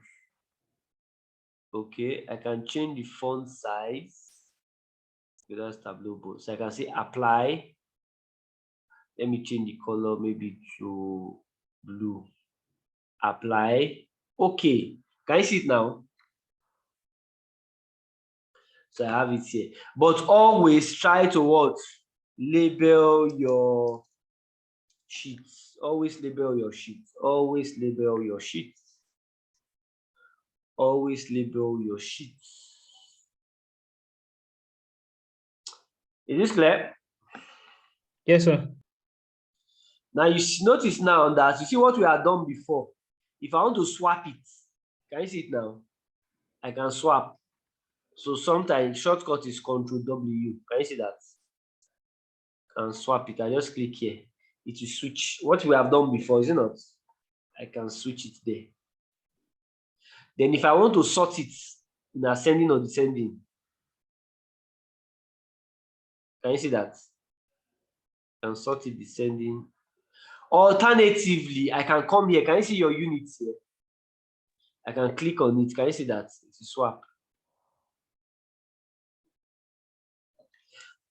Okay, I can change the font size. That's Tableau bold. So I can say apply. Let me change the color maybe to blue. Apply. Okay. Can you see it now? So I have it here. But always try to what? Label your sheets. Always label your sheets. Always label your sheets. Always label your sheets. Is this clear? Yes, sir. Now you notice now that you see what we have done before. If I want to swap it, can you see it now? I can swap. So sometimes shortcut is Ctrl W. Can you see that? And swap it. I just click here. It will switch. What we have done before, is it not? I can switch it there. Then if I want to sort it in ascending or descending, can you see that? I can sort it descending. Alternatively, I can come here. Can you see your units here? I can click on it. Can you see that? It will swap.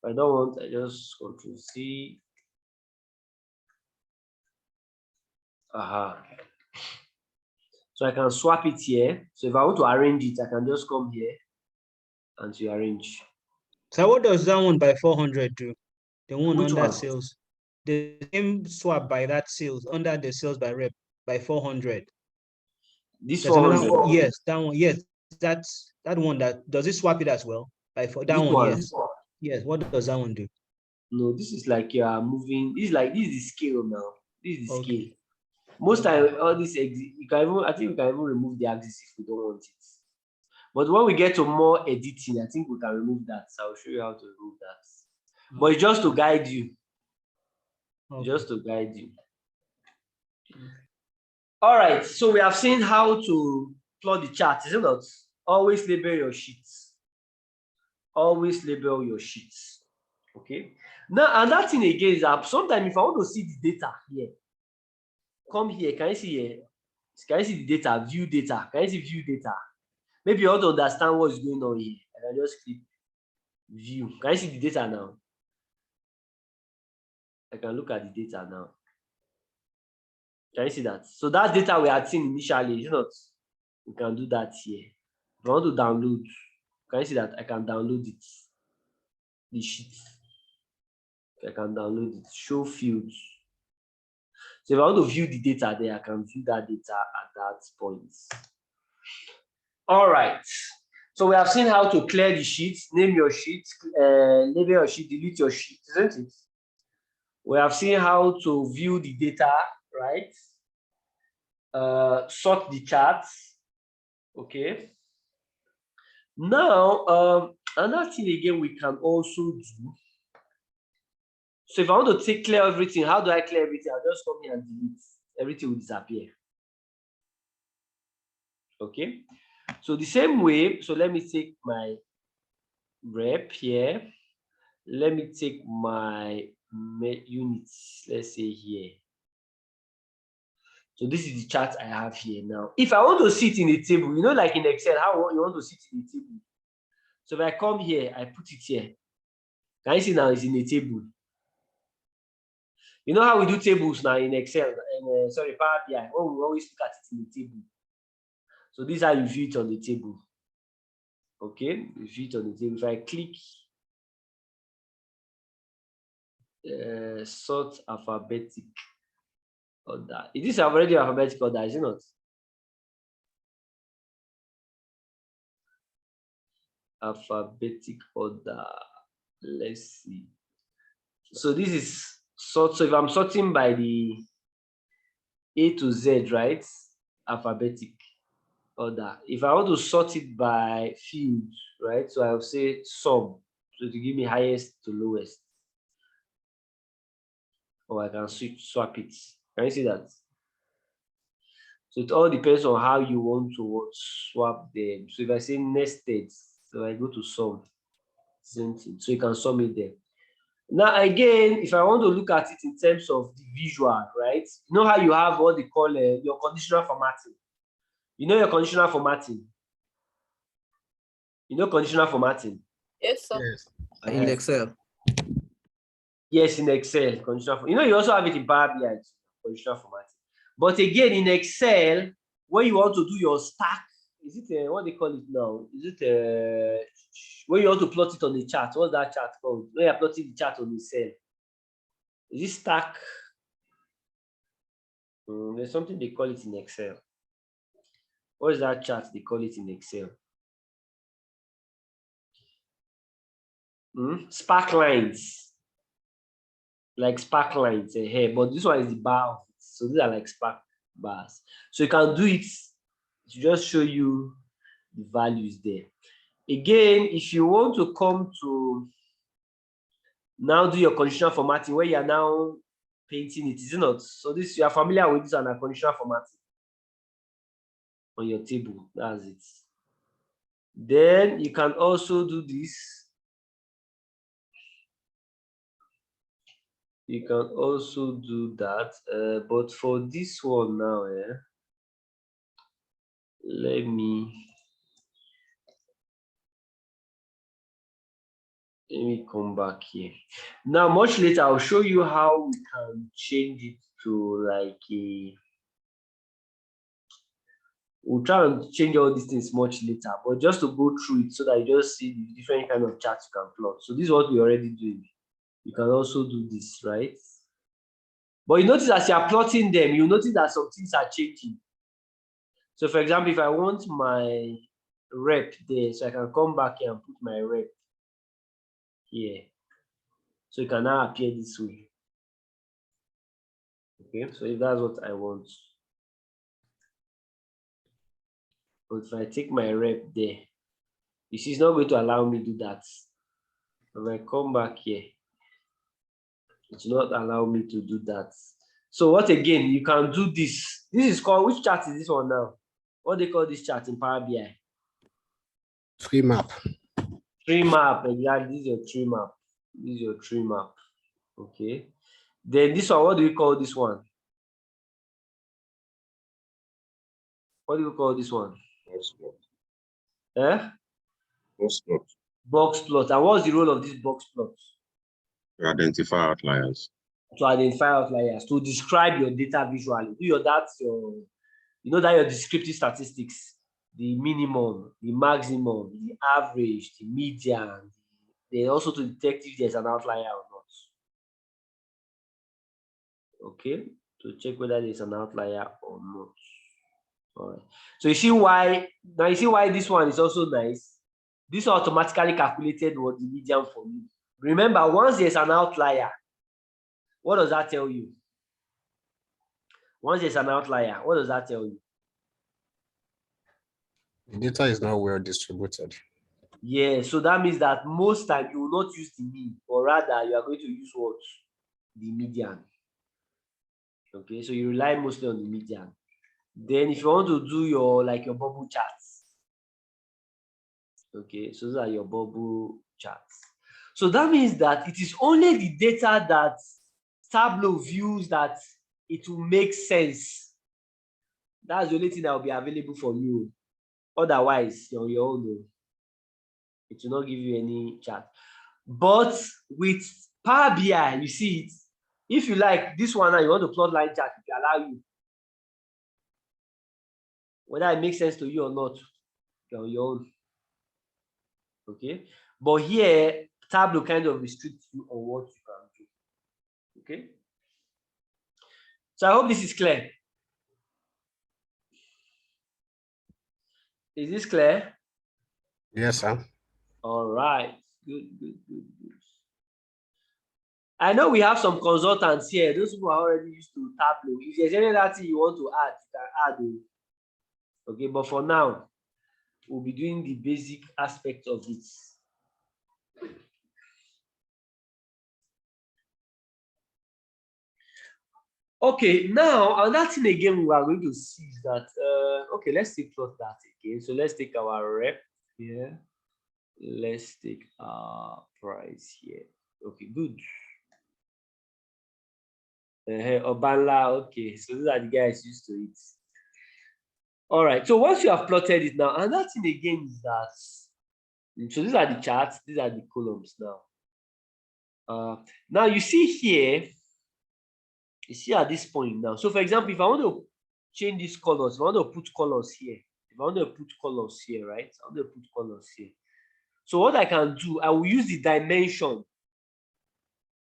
If I don't want, I just Ctrl C. Aha. So I can swap it here. So if I want to arrange it, I can just come here and to arrange. So what does that one by 400 do? The one Which under one? sales. The same swap by that sales under the sales by rep by 400. This There's another 400. one. Yes, that one. Yes, that's that one. That does it swap it as well? By that Which one, one? yes. Yes. What does that one do? No, this is like you are moving. This is like this is the scale now. This is the scale. Okay. Most time, all this you can even, I think we can even remove the axis if we don't want it. But when we get to more editing, I think we can remove that. So I'll show you how to remove that. But it's just to guide you. Okay. Just to guide you. All right. So we have seen how to plot the chart, isn't it? Always label your sheets. Always label your sheets. Okay. Now, and that thing again is that sometimes if I want to see the data here, come here. Can you see here? Can you see the data? View data. Can you see view data? Maybe you want to understand what is going on here. I can just click view. Can you see the data now? I can look at the data now. Can you see that? So that data we had seen initially, is not. We can do that here. If I want to download, can you see that? I can download it. The sheet. I can download it. Show fields. So if I want to view the data there, I can view that data at that point. All right. So we have seen how to clear the sheets, name your sheet, label your sheet, delete your sheet, isn't it? We have seen how to view the data, right? Sort the charts. Okay. Now, another thing again we can also do. So if I want to clear everything, how do I clear everything? I'll just come here and delete. Everything will disappear. Okay. So the same way, so let me take my rep here. Let me take my units, let's say here. So this is the chart I have here now. If I want to sit in a table, you know, like in Excel, how you want to sit in a table. So if I come here, I put it here. Can you see now it's in a table? You know how we do tables now in Excel, and sorry, Power BI, when we always look at it in the table. So this is how you view it on the table. Okay, you view it on the table. If I click sort alphabetic order, it is already alphabetic order, is it not? Alphabetic order. Let's see. So this is sort. So if I'm sorting by the A to Z, right? Alphabetic order. If I want to sort it by field, right? So I'll say sum. So to give me highest to lowest. Or I can swap it. Can you see that? So it all depends on how you want to swap them. So if I say nested, so I go to sum, same thing. So you can sum it there. Now again, if I want to look at it in terms of the visual, right? You know how you have what they call your conditional formatting. You know your conditional formatting. You know conditional formatting. Yes, sir. Yes. In Excel. Yes, in Excel, conditional. You know, you also have it in Power BI, conditional formatting. But again, in Excel, when you want to do your stack, is it what they call it now? Is it when you want to plot it on the chart? What's that chart called? When you're plotting the chart on the cell, is it stack? There's something they call it in Excel. What is that chart they call it in Excel? Spark lines. Like spark lines here, but this one is the bar of it. So these are like spark bars. So you can do it to just show you the values there. Again, if you want to come to now do your conditional formatting where you are now painting it, is it not? So this, you are familiar with this and a conditional formatting on your table. That's it. Then you can also do this. You can also do that, but for this one now, let me come back here. Now, much later, I'll show you how we can change it to like a. We'll try and change all these things much later, but just to go through it so that you just see the different kind of charts you can plot. So this is what we're already doing. You can also do this, right? But you notice as you are plotting them, you notice that some things are changing. So for example, if I want my rep there, so I can come back here and put my rep here. So it can now appear this way. Okay, so if that's what I want. But if I take my rep there, you see it's not going to allow me to do that. When I come back here, it will not allow me to do that. So what again, you can do this. This is called, which chart is this one now? What they call this chart in Power BI? Tree map. Tree map, exactly. This is your tree map. This is your tree map. Okay. Then this one, what do we call this one? What do you call this one? Box plot. Eh? Box plot. Box plot. And what's the role of this box plot? To identify outliers. To identify outliers, to describe your data visually. Do your that's your, you know that your descriptive statistics, the minimum, the maximum, the average, the median. They also to detect if there's an outlier or not. Okay. to check whether there's an outlier or not. All right. So you see why now you see why this one is also nice. This automatically calculated what the median for me. Remember, once there's an outlier, what does that tell you? Once there's an outlier, what does that tell you? The data is not well distributed. Yeah, so that means that most time you will not use the mean, or rather you are going to use what? The median. Okay, so you rely mostly on the median. Then if you want to do your your bubble charts, okay, so those are your bubble charts. So that means that it is only the data that Tableau views that it will make sense. That's the only thing that will be available for you. Otherwise, you're on your own. It will not give you any chart. But with Power BI, you see it. If you like this one now, you want to plot line chart, it will allow you. Whether it makes sense to you or not, you're on your own. Okay. But here, Tableau kind of restricts you on what you can do. Okay. So I hope this is clear. Is this clear? Yes, sir. All right. Good. I know we have some consultants here. Those who are already used to Tableau. If there's any other thing you want to add, you can add. Okay, but for now, we'll be doing the basic aspect of it. Okay, now another thing again we are going to see is that okay, let's take plot that again. So let's take our rep here. Let's take our price here. Okay, good. Obanla, okay, so these are the guys used to it. All right, so once you have plotted it now, another thing again is that, so these are the charts, these are the columns now. Now you see here, you see at this point now. So for example, if I want to change these colors, if I want to put colors here, if I want to put colors here, right? I want to put colors here. So what I can do, I will use the dimension.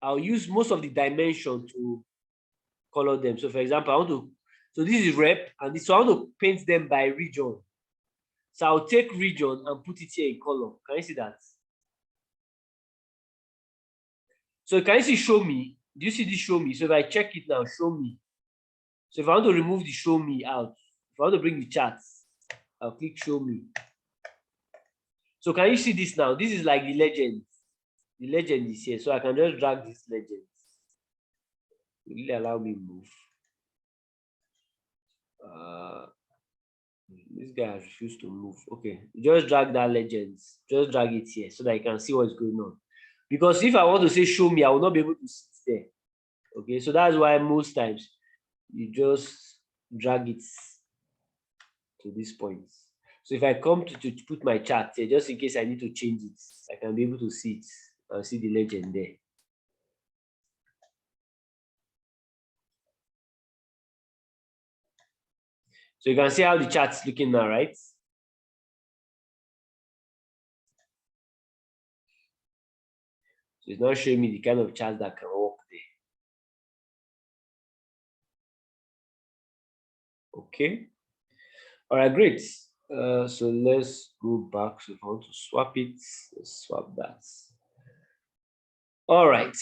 I'll use most of the dimension to color them. So for example, I want to, so this is rep, and this, so I want to paint them by region. So I'll take region and put it here in color. Can you see that? So can you see show me? Do you see this show me? So if I check it now, show me. So if I want to remove the show me out, if I want to bring the charts, I'll click show me. So can you see this now? This is like the legend. The legend is here. So I can just drag this legend. Will it allow me move? This guy has refused to move. Okay, just drag that legend. Just drag it here so that you can see what's going on. Because if I want to say show me, I will not be able to sit there. Okay, so that's why most times you just drag it to this point. So if I come to put my chart here, just in case I need to change it, I can be able to see it and see the legend there. So you can see how the chart is looking now, right? So it's not showing me the kind of chart that can work there. Okay. All right, great. So let's go back. So if I want to swap it, let's swap that. All right.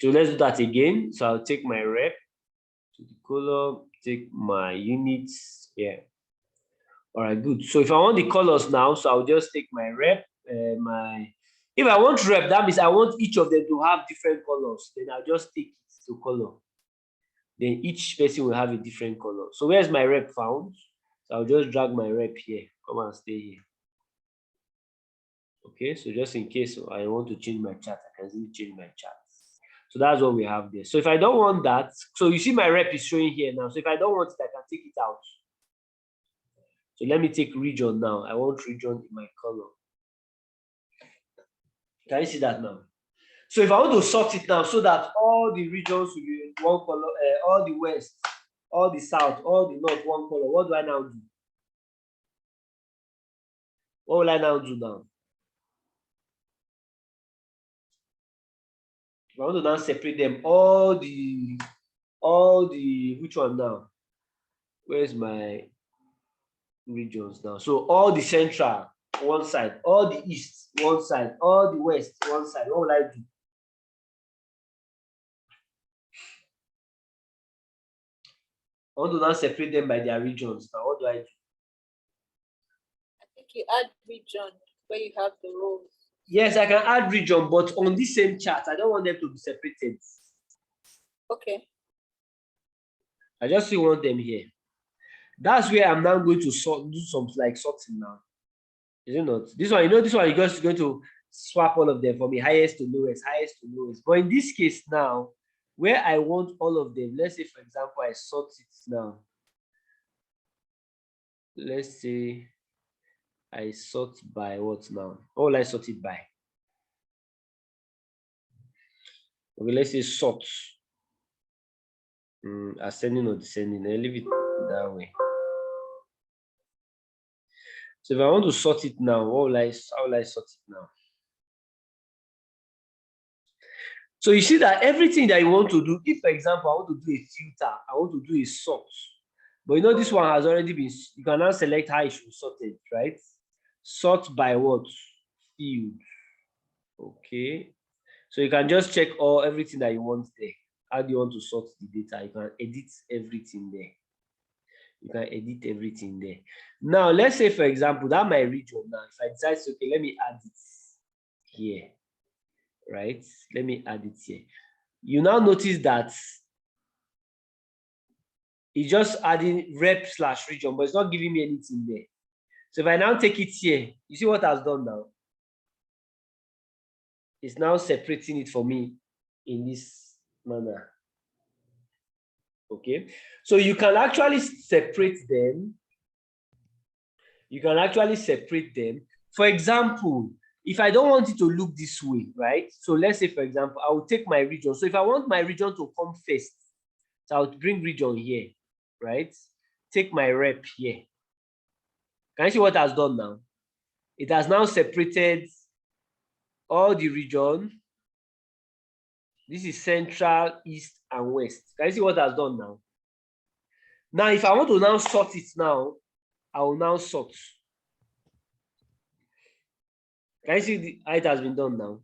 So let's do that again. So I'll take my rep to the column, take my units here. All right, good. So if I want the colors now, so I'll just take my rep, if I want rep, that means I want each of them to have different colors. Then I'll just take it to color. Then each person will have a different color. So where's my rep found? So I'll just drag my rep here. Come and stay here. Okay, so just in case I want to change my chart, I can simply change my chart. So that's what we have there. So if I don't want that, so you see my rep is showing here now. So if I don't want it, I can take it out. So let me take region now. I want region in my color. Can you see that now? So if I want to sort it now so that all the regions will be one color, all the west, all the south, all the north, one color, what do I now do? What will I now do now? I want to now separate them, which one now? Where's my regions now? So all the central, one side, all the east, one side, all the west, one side. What will I do? I want to now separate them by their regions. Now, what do I do? I think you add region where you have the rows. Yes, I can add region, but on this same chart, I don't want them to be separated. Okay. I just still want them here. That's where I'm now going to do some like sorting now. Is it not? This one, this one, you're just going to swap all of them for me, highest to lowest, highest to lowest. But in this case now, where I want all of them, let's say, for example, I sort it now. Let's say I sort by what now? What will I sort it by? Okay, let's say sort. Ascending or descending. I leave it that way. So if I want to sort it now, how will I sort it now? So you see that everything that you want to do, if for example, I want to do a filter, I want to do a sort, but you know this one has already been, you can now select how it should be sorted, right? Sort by what? Field. Okay. So you can just check everything that you want there. How do you want to sort the data? You can edit everything there. You can edit everything there. Now, let's say, for example, that my region now, if I decide, okay, let me add it here, right? Let me add it here. You now notice that it's just adding rep/region, but it's not giving me anything there. So if I now take it here, you see what I've done now? It's now separating it for me in this manner. Okay, so you can actually separate them. You can actually separate them. For example, if I don't want it to look this way, right? So let's say, for example, I will take my region. So if I want my region to come first, so I'll bring region here, right? Take my rep here. Can you see what it has done now? It has now separated all the region. This is central, east, and west. Can you see what it has done now? Now, if I want to now sort it now, I will now sort. Can you see how it has been done now?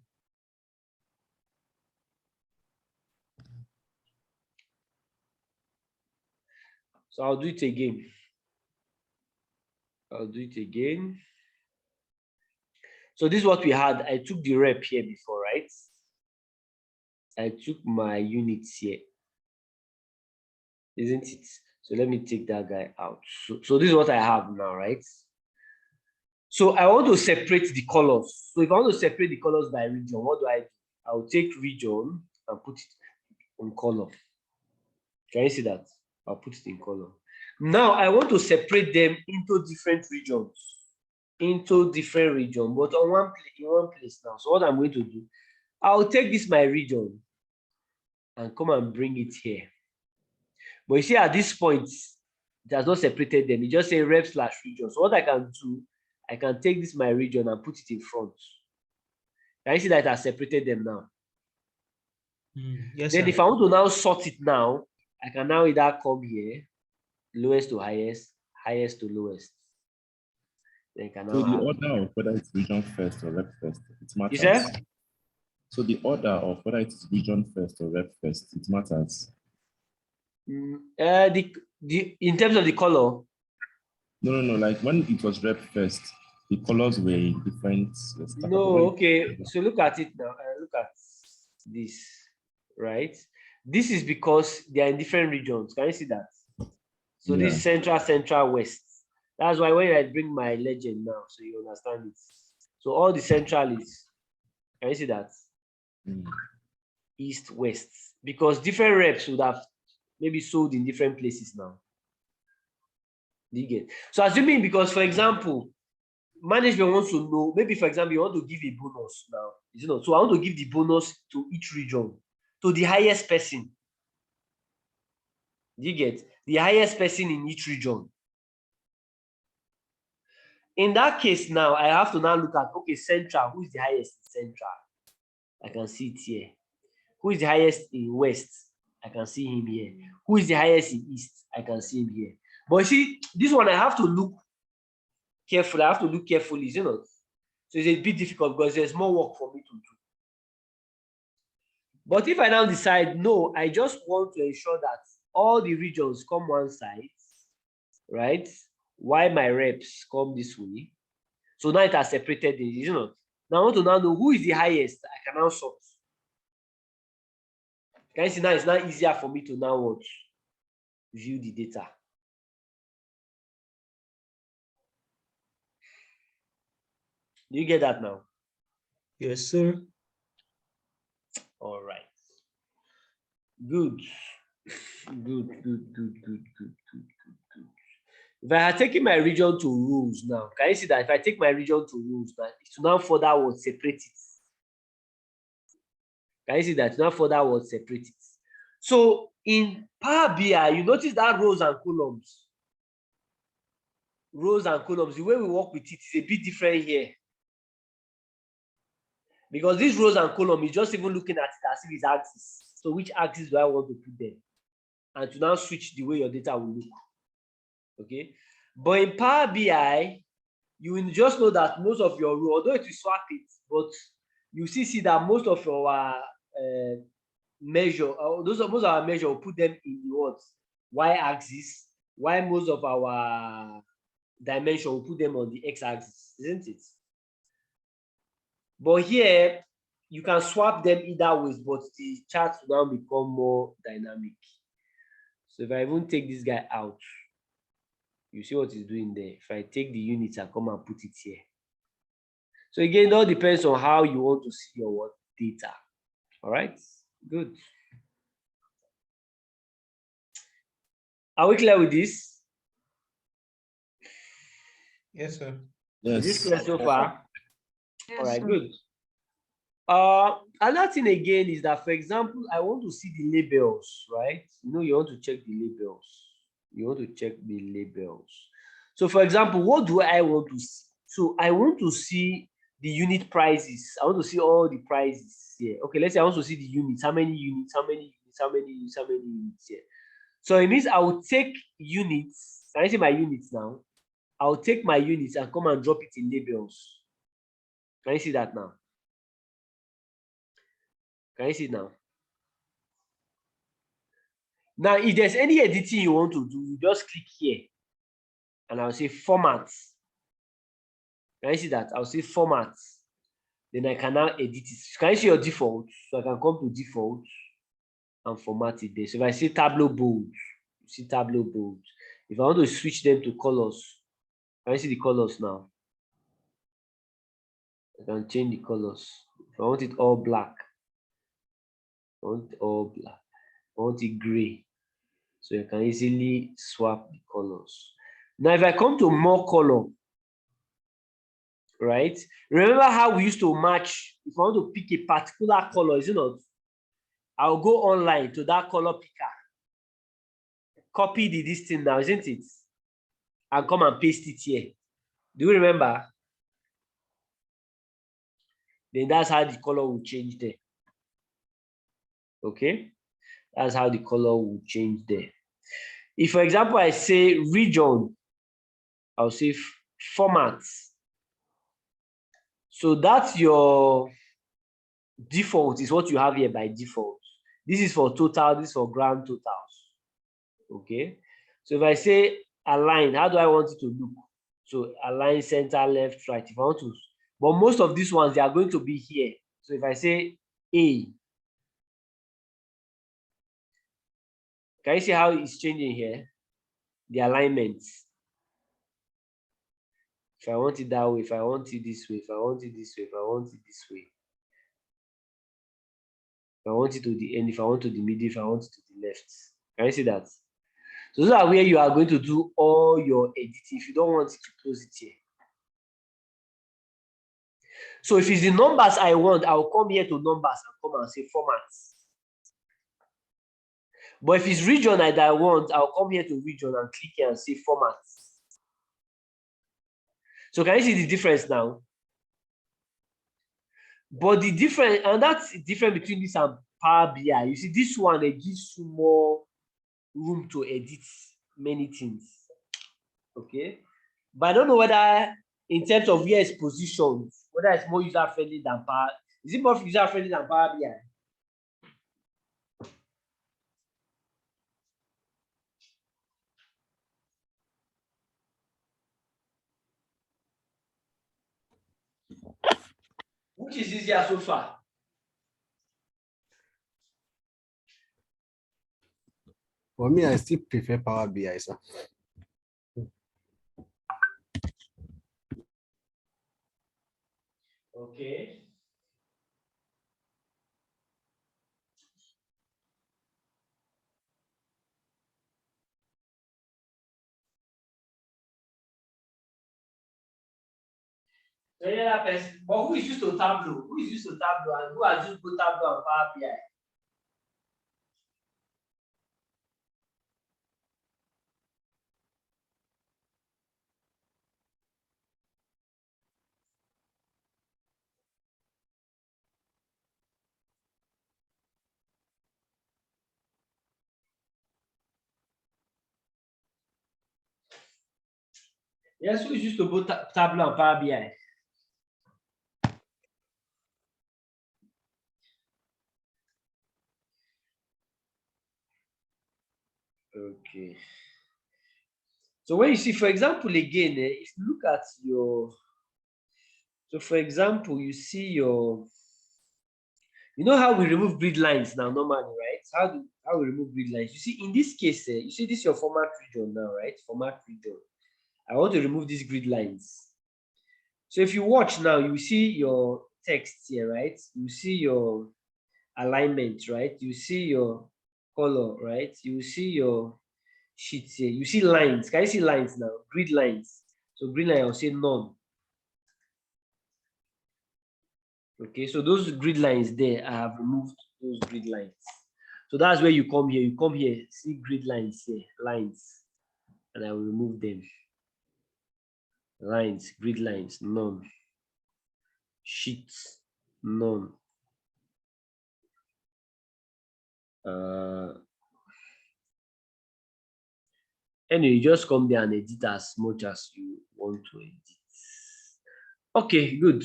So I'll do it again. I'll do it again. So this is what we had. I took the rep here before, right? I took my units here, isn't it? So let me take that guy out. So this is what I have now, right? So I want to separate the colors. So if I want to separate the colors by region, what do? I'll take region and put it in color. Can you see that? I'll put it in color. Now I want to separate them into different regions. But on in one place now. So what I'm going to do, I'll take this my region and come and bring it here. But you see, at this point, it has not separated them. It just say rep/region. So what I can do, I can take this my region and put it in front. Can you see that it has separated them now? Yes, then sir. if I want to now sort it now, I can now either come here, lowest to highest, highest to lowest. Then can So now the order of whether it's region first or rep first, it matters. You said? So the order of whether it's region first or rep first, it matters. In terms of the color. No. Like when it was rep first, the colors were different. No, okay. So look at it now. Look at this, right? This is because they are in different regions. Can you see that? So this is central, west. That's why when I bring my legend now, so you understand it. So all the central is, can you see that? East, west. Because different reps would have maybe sold in different places now. Do you get? So assuming, because for example, management wants to know, maybe for example, you want to give a bonus now. You know, so I want to give the bonus to each region, to the highest person. Do you get? The highest person in each region. In that case now, I have to now look at, okay, central, who is the highest in central? I can see it here. Who is the highest in West? I can see him here. Who is the highest in East? I can see him here. But you see, this one I have to look carefully. I have to look carefully, you know. So it's a bit difficult because there's more work for me to do. But if I now decide, no, I just want to ensure that all the regions come one side, right? Why my reps come this way? So now it has separated it, you know. Now I want to now know who is the highest. I can now sort. Can you see now it's now easier for me to now what? View the data. Do you get that now? Yes, sir. All right. Good. Good. If I had taken my region to rules now, can you see that if I take my region to rules now, it will now further what separate it. Can you see that? It will now further what separate it. So in Power BI, you notice that rows and columns. Rows and columns, the way we work with it is a bit different here. Because these rows and columns is just even looking at it as if it's axis. So which axis do I want to put them? And to now switch the way your data will look. Okay. But in Power BI, you will just know that most of your row, although it will swap it, but you see that most of our measure, most of our measure will put them in the what? Y-axis, while most of our dimension will put them on the x-axis, isn't it? But here, you can swap them either ways, but the chart will now become more dynamic. So if I even take this guy out, you see what he's doing there. If I take the units and come and put it here. So again, it all depends on how you want to see your what data. All right, good. Are we clear with this? Yes, sir. Yes. Is this clear so far? Yes, All right, sir. good. Another thing again is that, for example, I want to see the labels, right? You know, you want to check the labels. You want to check the labels. So, for example, what do I want to see? So, I want to see the unit prices. I want to see all the prices here. Okay, let's say I want to see the units. How many units? How many units? How many units? How many units here? So, it means I will take units. Can I see my units now? I'll take my units and come and drop it in labels. Can you see that now? Can you see it now? Now, if there's any editing you want to do, you just click here and I'll say format. Can you see that? I'll say format. Then I can now edit it. Can you see your default? So I can come to default and format it there. So if I say Tableau bold, you see Tableau bold. If I want to switch them to colors, can you see the colors now? I can change the colors. If I want it all black, I want it all black. I want it gray. So you can easily swap the colors. Now, if I come to more color, right? Remember how we used to match, if I want to pick a particular color, is it not? I'll go online to that color picker, copy this thing now, isn't it? And come and paste it here. Do you remember? Then that's how the color will change there. Okay? That's how the color will change there. If, for example, I say region, I'll say format. So that's your default, is what you have here by default. This is for total, this is for grand totals. Okay. So if I say align, how do I want it to look? So align center, left, right. If I want to, but most of these ones, they are going to be here. So if I say A, can you see how it's changing here? The alignments. If I want it that way, if I want it this way, if I want it this way, if I want it this way. If I want it to the end, if I want to the middle, if I want it to the left. Can you see that? So those are where you are going to do all your editing. If you don't want it, to close it here. So if it's the numbers I want, I'll come here to numbers and come and say formats. But if it's region that I want, I'll come here to region and click here and say formats. So can you see the difference now? But the difference, and that's the difference between this and Power BI. You see, this one, it gives you more room to edit many things. Okay. But I don't know whether in terms of where it's positioned, whether it's more user-friendly than Power. Is it more user-friendly than Power BI? Which is easier so far? For me, I still prefer Power BI, sir. Okay. So another person, but who is used to Tableau? Who is used to Tableau and who has used both Tableau and Power BI? Yes, who is used to both Tableau and Power BI? Okay. So when you see, for example, again, if you look at your, so for example, you see your, you know how we remove grid lines now normally, right? How we remove grid lines? You see, in this case, you see this is your format region now, right? Format region. I want to remove these grid lines. So if you watch now, you see your text here, right? You see your alignment, right? You see your color, right? You see your sheets here. You see lines. Can you see lines now? Grid lines. So grid line, I'll say none. Okay, so those grid lines there, I have removed those grid lines. So that's where you come here. You come here, see grid lines here, lines, and I will remove them. Lines, grid lines, none. Sheets, none. Anyway, you just come there and edit as much as you want to edit. Okay, good.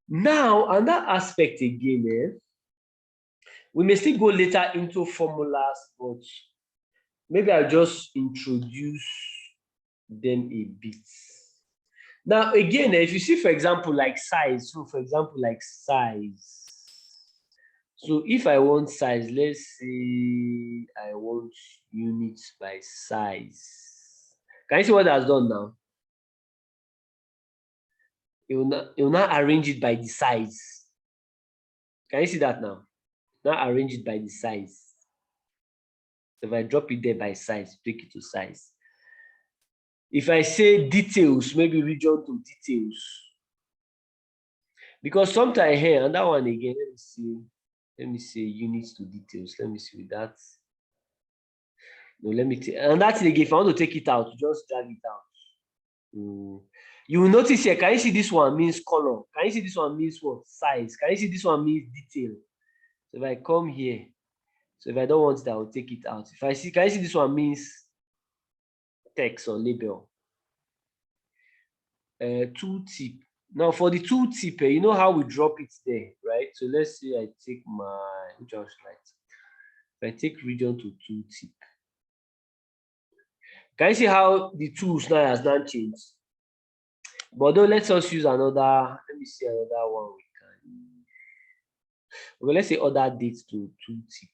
Now, on that aspect again, we may still go later into formulas, but maybe I'll just introduce them a bit. Now, again, if you see, for example, like size, so for example, like size. So if I want size, let's say I want units by size. Can you see what that's done now? It will not arrange it by the size. Can you see that now? Now arrange it by the size. So if I drop it there by size, take it to size. If I say details, maybe region to details. Because sometimes here, and that one again, let me see units to details. Let me see with that. No, let me take, and that's again, if I want to take it out, just drag it out. You will notice here, can you see this one means color? Can you see this one means what? Size. Can you see this one means detail? So if I come here, so if I don't want it, I will take it out. If I see, can you see this one means text or label? Tooltip. Now for the tooltip, you know how we drop it there, right? So let's say I take my, which one should I take? If I take region to tooltip. Can you see how the tools now has not changed? But though, let us use another, let me see another one we can. Okay, let's say other dates to tooltip.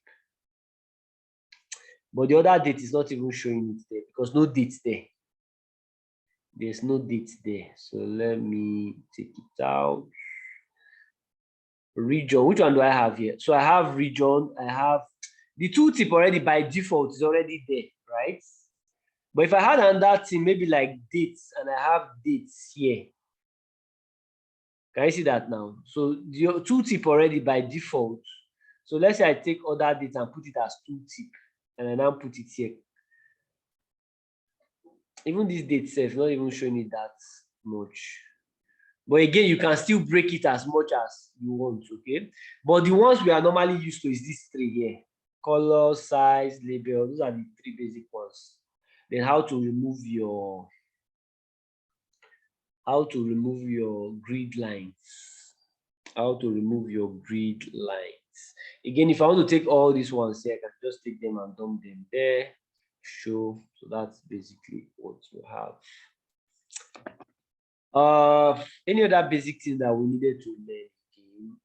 But the other date is not even showing it there because no date there. There's no date there. So let me take it out. Region, which one do I have here? So I have region, I have the tooltip already by default is already there, right? But if I had another thing, maybe like dates, and I have dates here. Can you see that now? So the tooltip already by default. So let's say I take other dates and put it as tooltip, and I now put it here. Even this date itself, not even showing it that much. But again, you can still break it as much as you want, okay? But the ones we are normally used to is these three here. Color, size, label. Those are the three basic ones. Then how to remove your grid lines. How to remove your grid lines. Again, if I want to take all these ones here, I can just take them and dump them there. Show. So that's basically what you have. Any other basic thing that we needed to learn?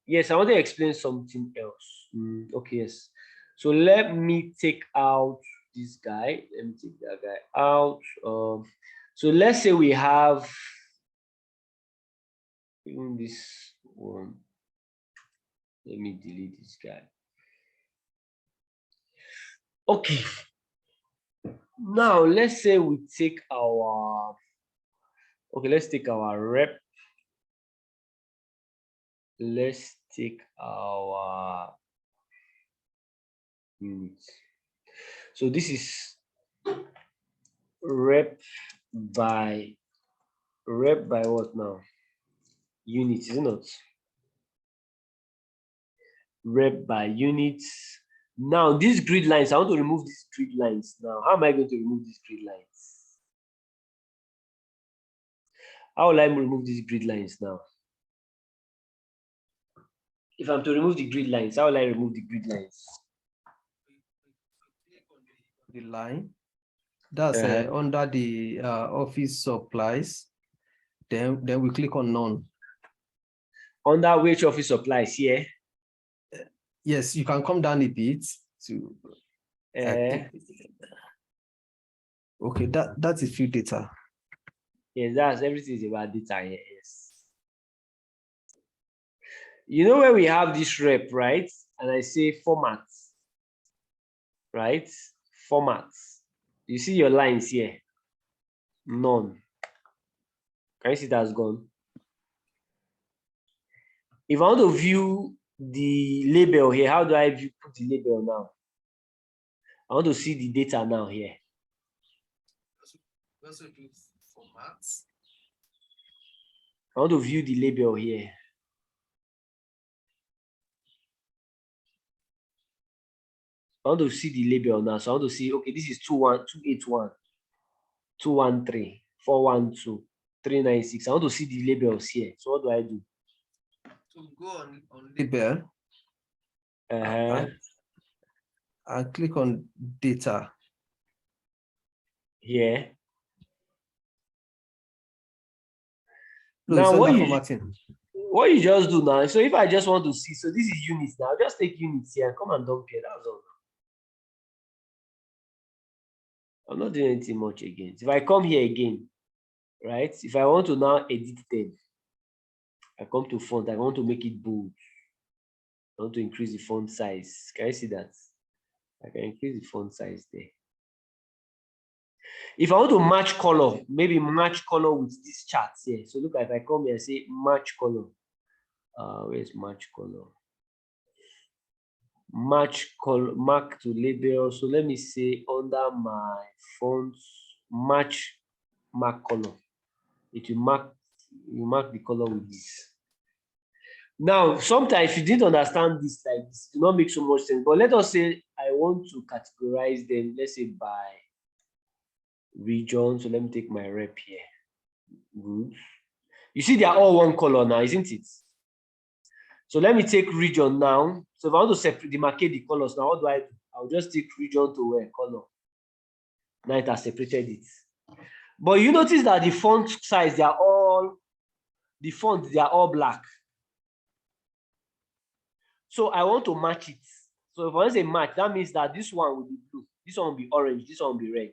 Yes, I want to explain something else. Okay, yes. So let me take out this guy. Let me take that guy out. So let's say we have even this one. Let me delete this guy. Okay. Now let's say we take our let's take our rep. Let's take our units. So this is rep by what now? Units, isn't it? Rep by units. Now these grid lines, I want to remove these grid lines. Now, how am I going to remove these grid lines? How will I remove these grid lines now? If I'm to remove the grid lines, how will I remove the grid lines? The line. That's under the office supplies. Then we click on none. Under which office supplies here? Yes, you can come down a bit to. Okay, that's a few data. Yes, that's everything is about data here. Yes. You know where we have this rep, right? And I say format, right? Format. You see your lines here. None. Can you see that's gone? If I want to view the label here, how do I put the label now? I want to see the data now here. Also do formats. I want to view the label here. I want to see the label now. So I want to see, okay, this is 281, 213, 412, 396. I want to see the labels here. So what do I do? So go on label and click on data. Here. No, now what you just do now, so if I just want to see, so this is units now, just take units here and come and dump here. That's all. I'm not doing anything much again. If I come here again, right? If I want to now edit them, I come to font, I want to make it bold. I want to increase the font size. Can you see that? I can increase the font size there. If I want to match color, maybe match color with this chart here. So look, if I come here and say match color, where's match color? Match color, mark to label. So let me say under my fonts, match mark color. It will mark, you mark the color with this. Now, sometimes if you didn't understand this like this, it will not make so much sense. But let us say I want to categorize them, let's say by region. So let me take my rep here. Good. You see, they are all one color now, isn't it? So let me take region now. So if I want to separate, demarcate the colors now, what do I do? I'll just take region to where color. Now it has separated it. But you notice that the font size, they are all black. So I want to match it. So if I want to say match, that means that this one will be blue, this one will be orange, this one will be red.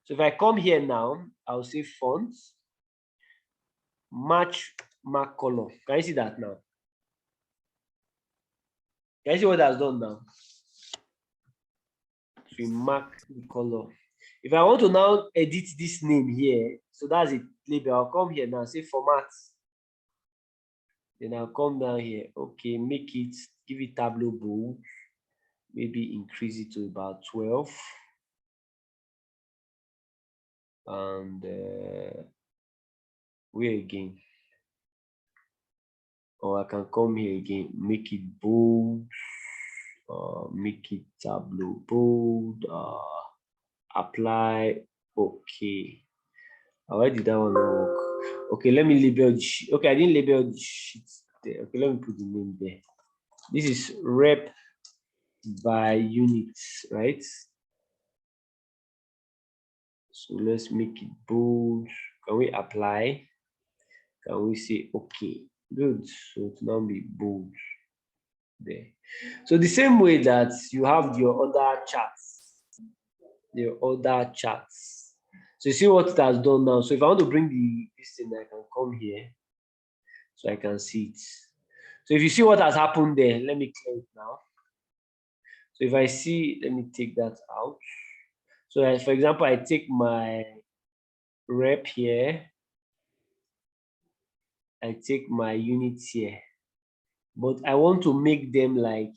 So if I come here now, I'll say font, match mark color. Can you see that now? Can you see what that's done now? So we mark the color. If I want to now edit this name here, so that's a label. I'll come here now, say format. Then I'll come down here. Okay, make it, give it Tableau bold. Maybe increase it to about 12. And where again? or I can come here again, make it bold, make it Tableau bold, apply, okay. Why did that one not work? Okay, let me label the sheet. Okay, I didn't label the sheet there. Okay, let me put the name there. This is rep by units, right? So let's make it bold. Can we apply? Can we say okay? Good. So it now be bold there. So the same way that you have your other charts, So you see what it has done now. So if I want to bring this thing, I can come here so I can see it. So if you see what has happened there, let me clear it now. So if I see, let me take that out. So for example, I take my rep here. I take my units here, but I want to make them like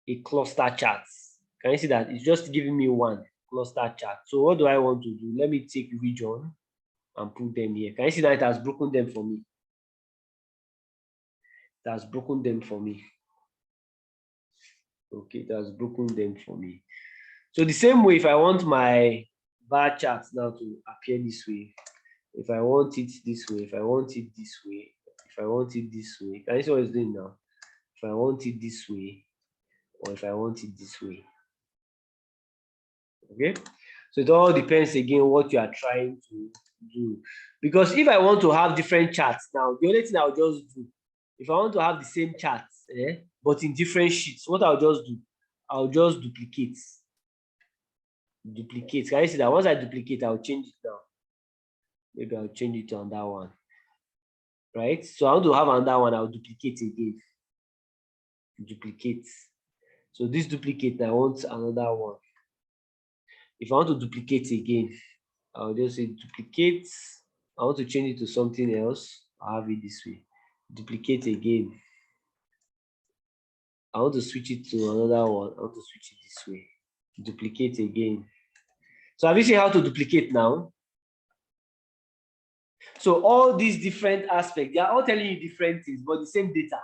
a cluster chart. Can you see that? It's just giving me one cluster chart. So what do I want to do? Let me take region and put them here. Can you see that it has broken them for me? It has broken them for me. Okay, it has broken them for me. So the same way, if I want my bar charts now to appear this way, if I want it this way, if I want it this way, if I want it this way, can you see what it's doing now? If I want it this way, or if I want it this way. Okay, so it all depends again what you are trying to do. Because if I want to have different charts now, the only thing I'll just do, if I want to have the same charts, but in different sheets, what I'll just do, I'll just duplicate. Duplicate. Can you see that? Once I duplicate, I'll change it now. Maybe I'll change it on that one. Right? So I want to have another one, I'll duplicate again. Duplicate. So this duplicate, I want another one. If I want to duplicate again, I'll just say duplicate. I want to change it to something else. I'll have it this way. Duplicate again. I want to switch it to another one. I want to switch it this way. Duplicate again. So have you seen how to duplicate now? So all these different aspects, they are all telling you different things, but the same data.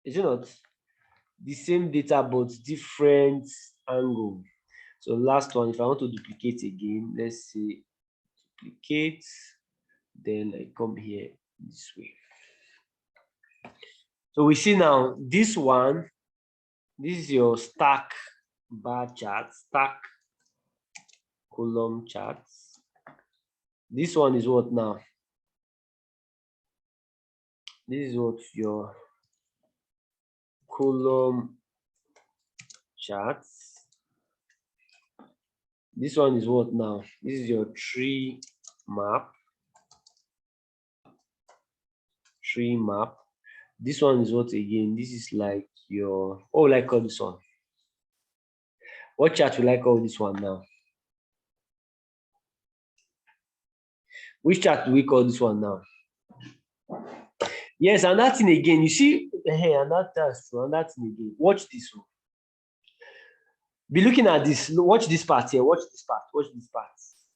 Is it not? The same data, but different angle. So last one, if I want to duplicate again, let's say duplicate, then I come here this way. So we see now this one, this is your stack bar chart, stack column charts. This one is what now? This is what your column charts. This one is what now? This is your tree map. Tree map. This one is what again? This is like your, oh, will I call this one? What chart will I call this one now? Which chart do we call this one now? Yes, and that thing again, you see, and that's true, and that thing again. Watch this one. Be looking at this, watch this part here, watch this part, watch this part.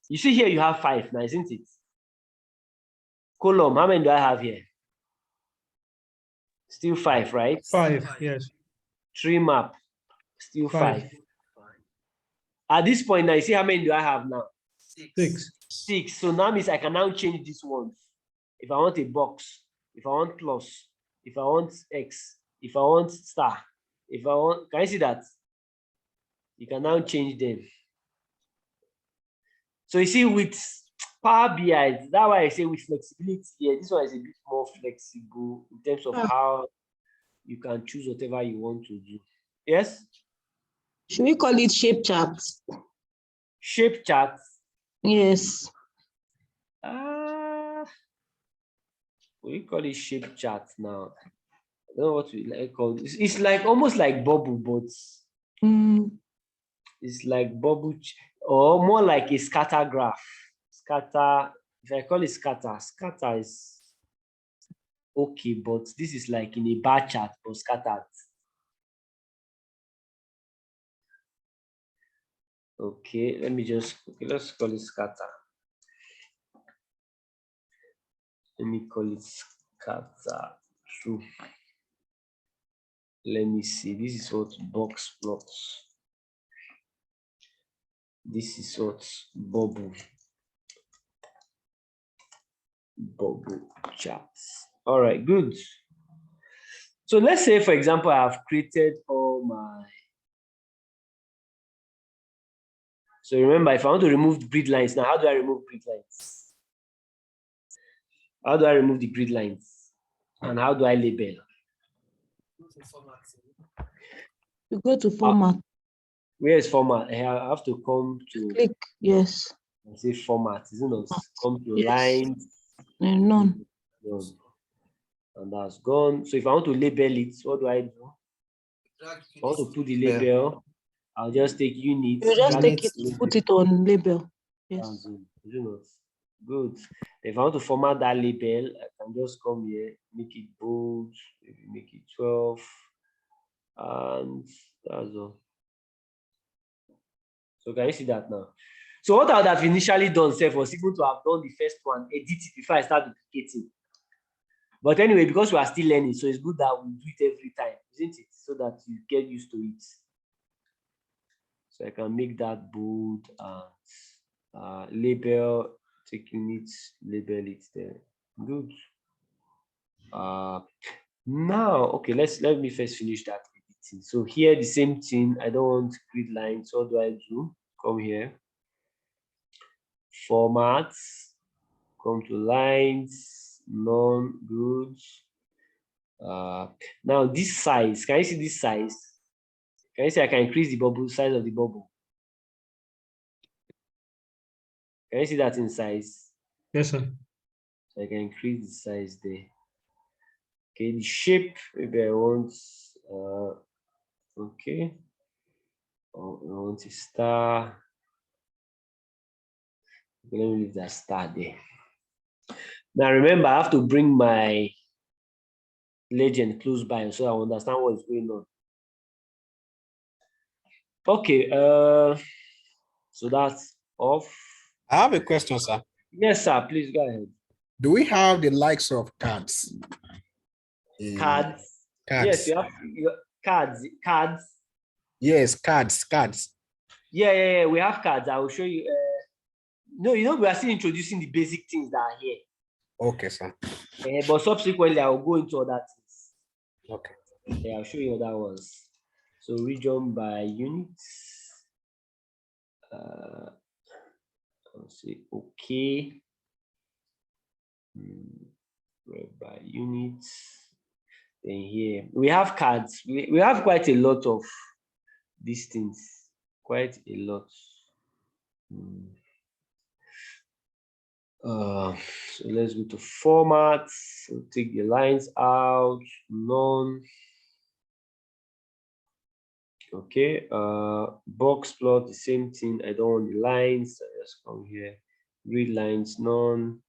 You see here you have 5 now, isn't it? Column, how many do I have here? Still 5, right? 5, yes. Tree map, still 5. 5. At this point now, you see how many do I have now? 6. 6. So now means I can now change this one. If I want a box, if I want plus, if I want X, if I want star, if I want, can you see that? You can now change them. So you see with Power BI, that's why I say with flexibility here, this one is a bit more flexible in terms of how you can choose whatever you want to do. Yes? Should we call it shape charts? Shape charts. Yes. We call it shape chart now. I don't know what we like call this. It's like almost like bubble, but it's like bubble or more like a scatter graph. Scatter, if I call it scatter, scatter is okay, but this is like in a bar chart but scattered. Okay, let me just, okay, let's call it scatter. Let me call it Cats are true. Let me see. This is what box plots. This is what bubble charts. All right, good. So let's say, for example, I've created all my. So remember, if I want to remove grid lines, now how do I remove grid lines? How do I remove the grid lines? And how do I label? You go to format. Where is format? I have to come to Click yes. and say format, isn't it? Come to Yes. lines. None. None. And that's gone. So if I want to label it, what do I do? I want to put the label. I'll just take units. You just drag take it, put it on label. Yes. Good. If I want to format that label, I can just come here, make it bold, maybe make it 12, and that's all. So can you see that now? So what I would have initially done, say, was even to have done the first one, edit it before I start duplicating. But anyway, because we are still learning, so it's good that we do it every time, isn't it? So that you get used to it. So I can make that bold and label, take units, label it there. Good. Now, okay, let me first finish that editing. So here, the same thing. I don't want grid lines. What do I do? Come here. Formats. Come to lines. None. Good. Now this size. Can you see this size? Can you see I can increase the bubble size of the bubble? Can you see that in size? Yes, sir. So I can increase the size there. Okay, the shape, maybe I want, okay. Oh, I want a star. Okay, let me leave that star there. Now remember, I have to bring my legend close by so I understand what is going on. Okay, so that's off. I have a question, sir. Yes, sir, please go ahead. Do we have the likes of cards? Cards. Yes, you have cards. Yes, cards. Yeah, we have cards. I will show you. No, we are still introducing the basic things that are here. Okay, sir. But subsequently, I will go into other things. Okay. Yeah, I'll show you other ones. So region by units. I'll say okay. By units. Then here we have cards. We have quite a lot of these things. Quite a lot. So let's go to formats. So take the lines out. None. Okay. Box plot, the same thing. I don't want the lines. So just come here. Read lines. None.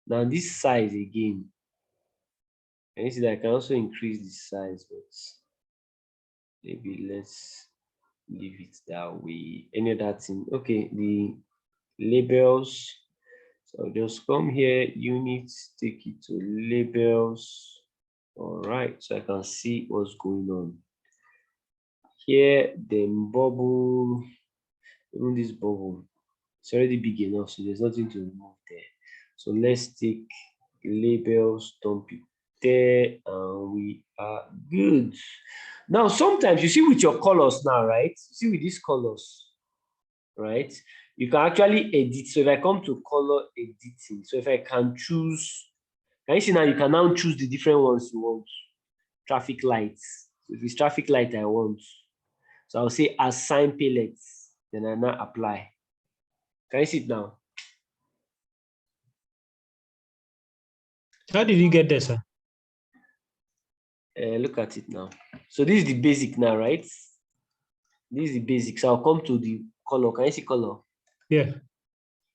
Now this size again. And you see that I can also increase the size, but maybe let's leave it that way. Any other thing? Okay, the labels. So just come here, units, take it to labels. All right, so I can see what's going on. Here, then bubble, even this bubble, it's already big enough, so there's nothing to remove there. So let's take labels, dump it there, and we are good. Now, sometimes you see with your colors now, right? You see with these colors, right? You can actually edit. So if I come to color editing, so if I can choose, can you see now you can now choose the different ones you want. Traffic lights. So if it's traffic light I want, so I'll say assign pallets, then I now apply. Can you see it now? How did you get there, sir? Look at it now. So this is the basic now, right? This is the basic. So I'll come to the color. Can you see color? Yeah.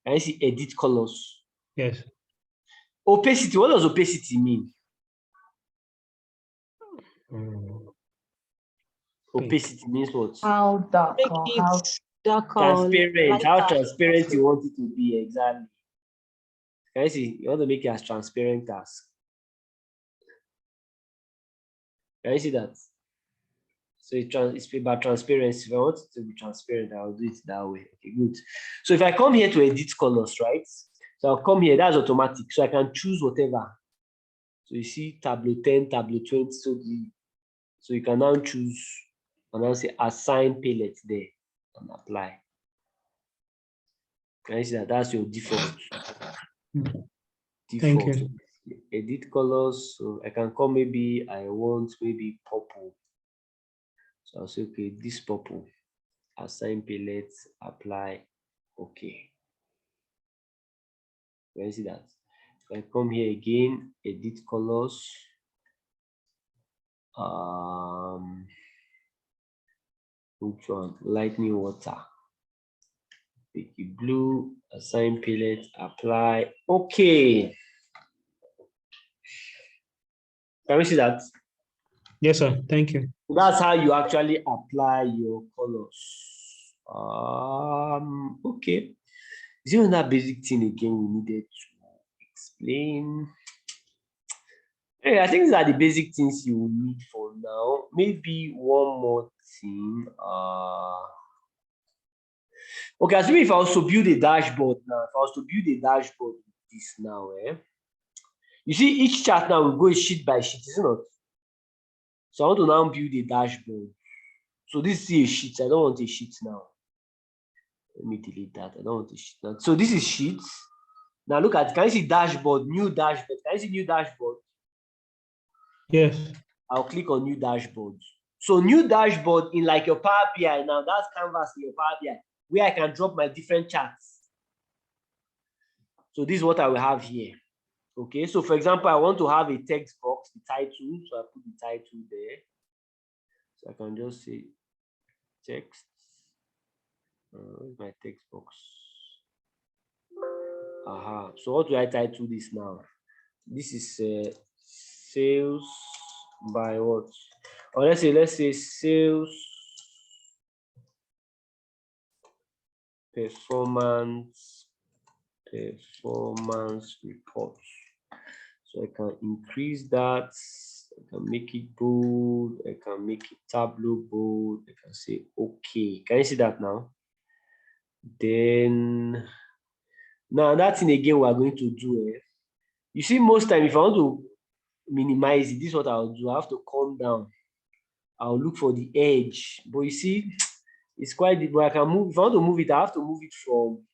Can you see edit colors? Yes. Opacity. What does opacity mean? Opacity means what? How dark Make or how it darker. Transparent. How lighter. transparent you want it to be exactly. Can you see? You want to make it as transparent as Can you see that? So it's about transparency. If I want it to be transparent, I'll do it that way. Okay, good. So if I come here to edit colors, right? So I'll come here, that's automatic. So I can choose whatever. So you see Tableau 10, Tableau 20. So you can now choose and now say assign palette there and apply. Can you see that? That's your default. Thank you. So edit colors. So I can come, maybe I want maybe purple. So I'll say, okay, this purple. Assign palette, apply, okay. Can you see that? If I come here again, edit colors. Which one? Lightning water. Pick it blue, assign palette, apply, okay. Can we see that? Yes, sir. Thank you. That's how you actually apply your colors. Okay. Is there another basic thing again we needed to explain? Hey, I think these are the basic things you will need for now. Maybe one more thing. Okay, assuming if I was to build a dashboard now, if I was to build a dashboard with this now, you see each chart now will go sheet by sheet, isn't it? So I want to now build a dashboard. So this is a sheet. I don't want a sheet now. Let me delete that. I don't want a sheet now. So this is sheets. Now look at, can you see dashboard, new dashboard? Can you see new dashboard? Yes. I'll click on new dashboard. So new dashboard in like your Power BI now, that's canvas in your Power BI, where I can drop my different charts. So this is what I will have here. Okay, so for example, I want to have a text box, the title. So I put the title there. So I can just say text. Where's my text box? Aha. So what do I title this now? This is sales by what? Or let's say sales performance report. So I can increase that. I can make it bold. I can make it Tableau bold. I can say okay. Can you see that now? Then now that thing again we are going to do. You see, most time if I want to minimize it, this is what I'll do. I have to come down. I'll look for the edge. But you see, it's quite deep. But I can move. If I want to move it, I have to move it from.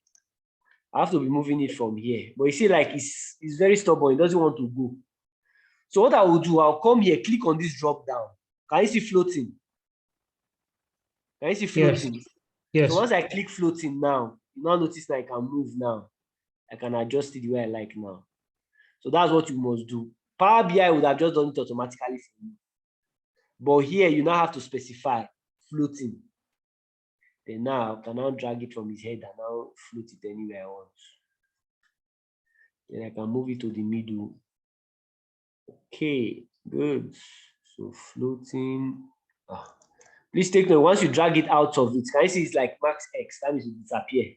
I have to be moving it from here. But you see, like it's very stubborn. It doesn't want to go. So what I will do, I'll come here, click on this drop down. Can you see floating? Can you see floating? Yes. Yes. So once I click floating now, you now notice that I can move now. I can adjust it the way I like now. So that's what you must do. Power BI would have just done it automatically for you. But here you now have to specify floating. Then now I can now drag it from his head and now float it anywhere I want. Then I can move it to the middle. Okay, good. So floating. Please take note, once you drag it out of it, can you see it's like max X, that means it will disappear.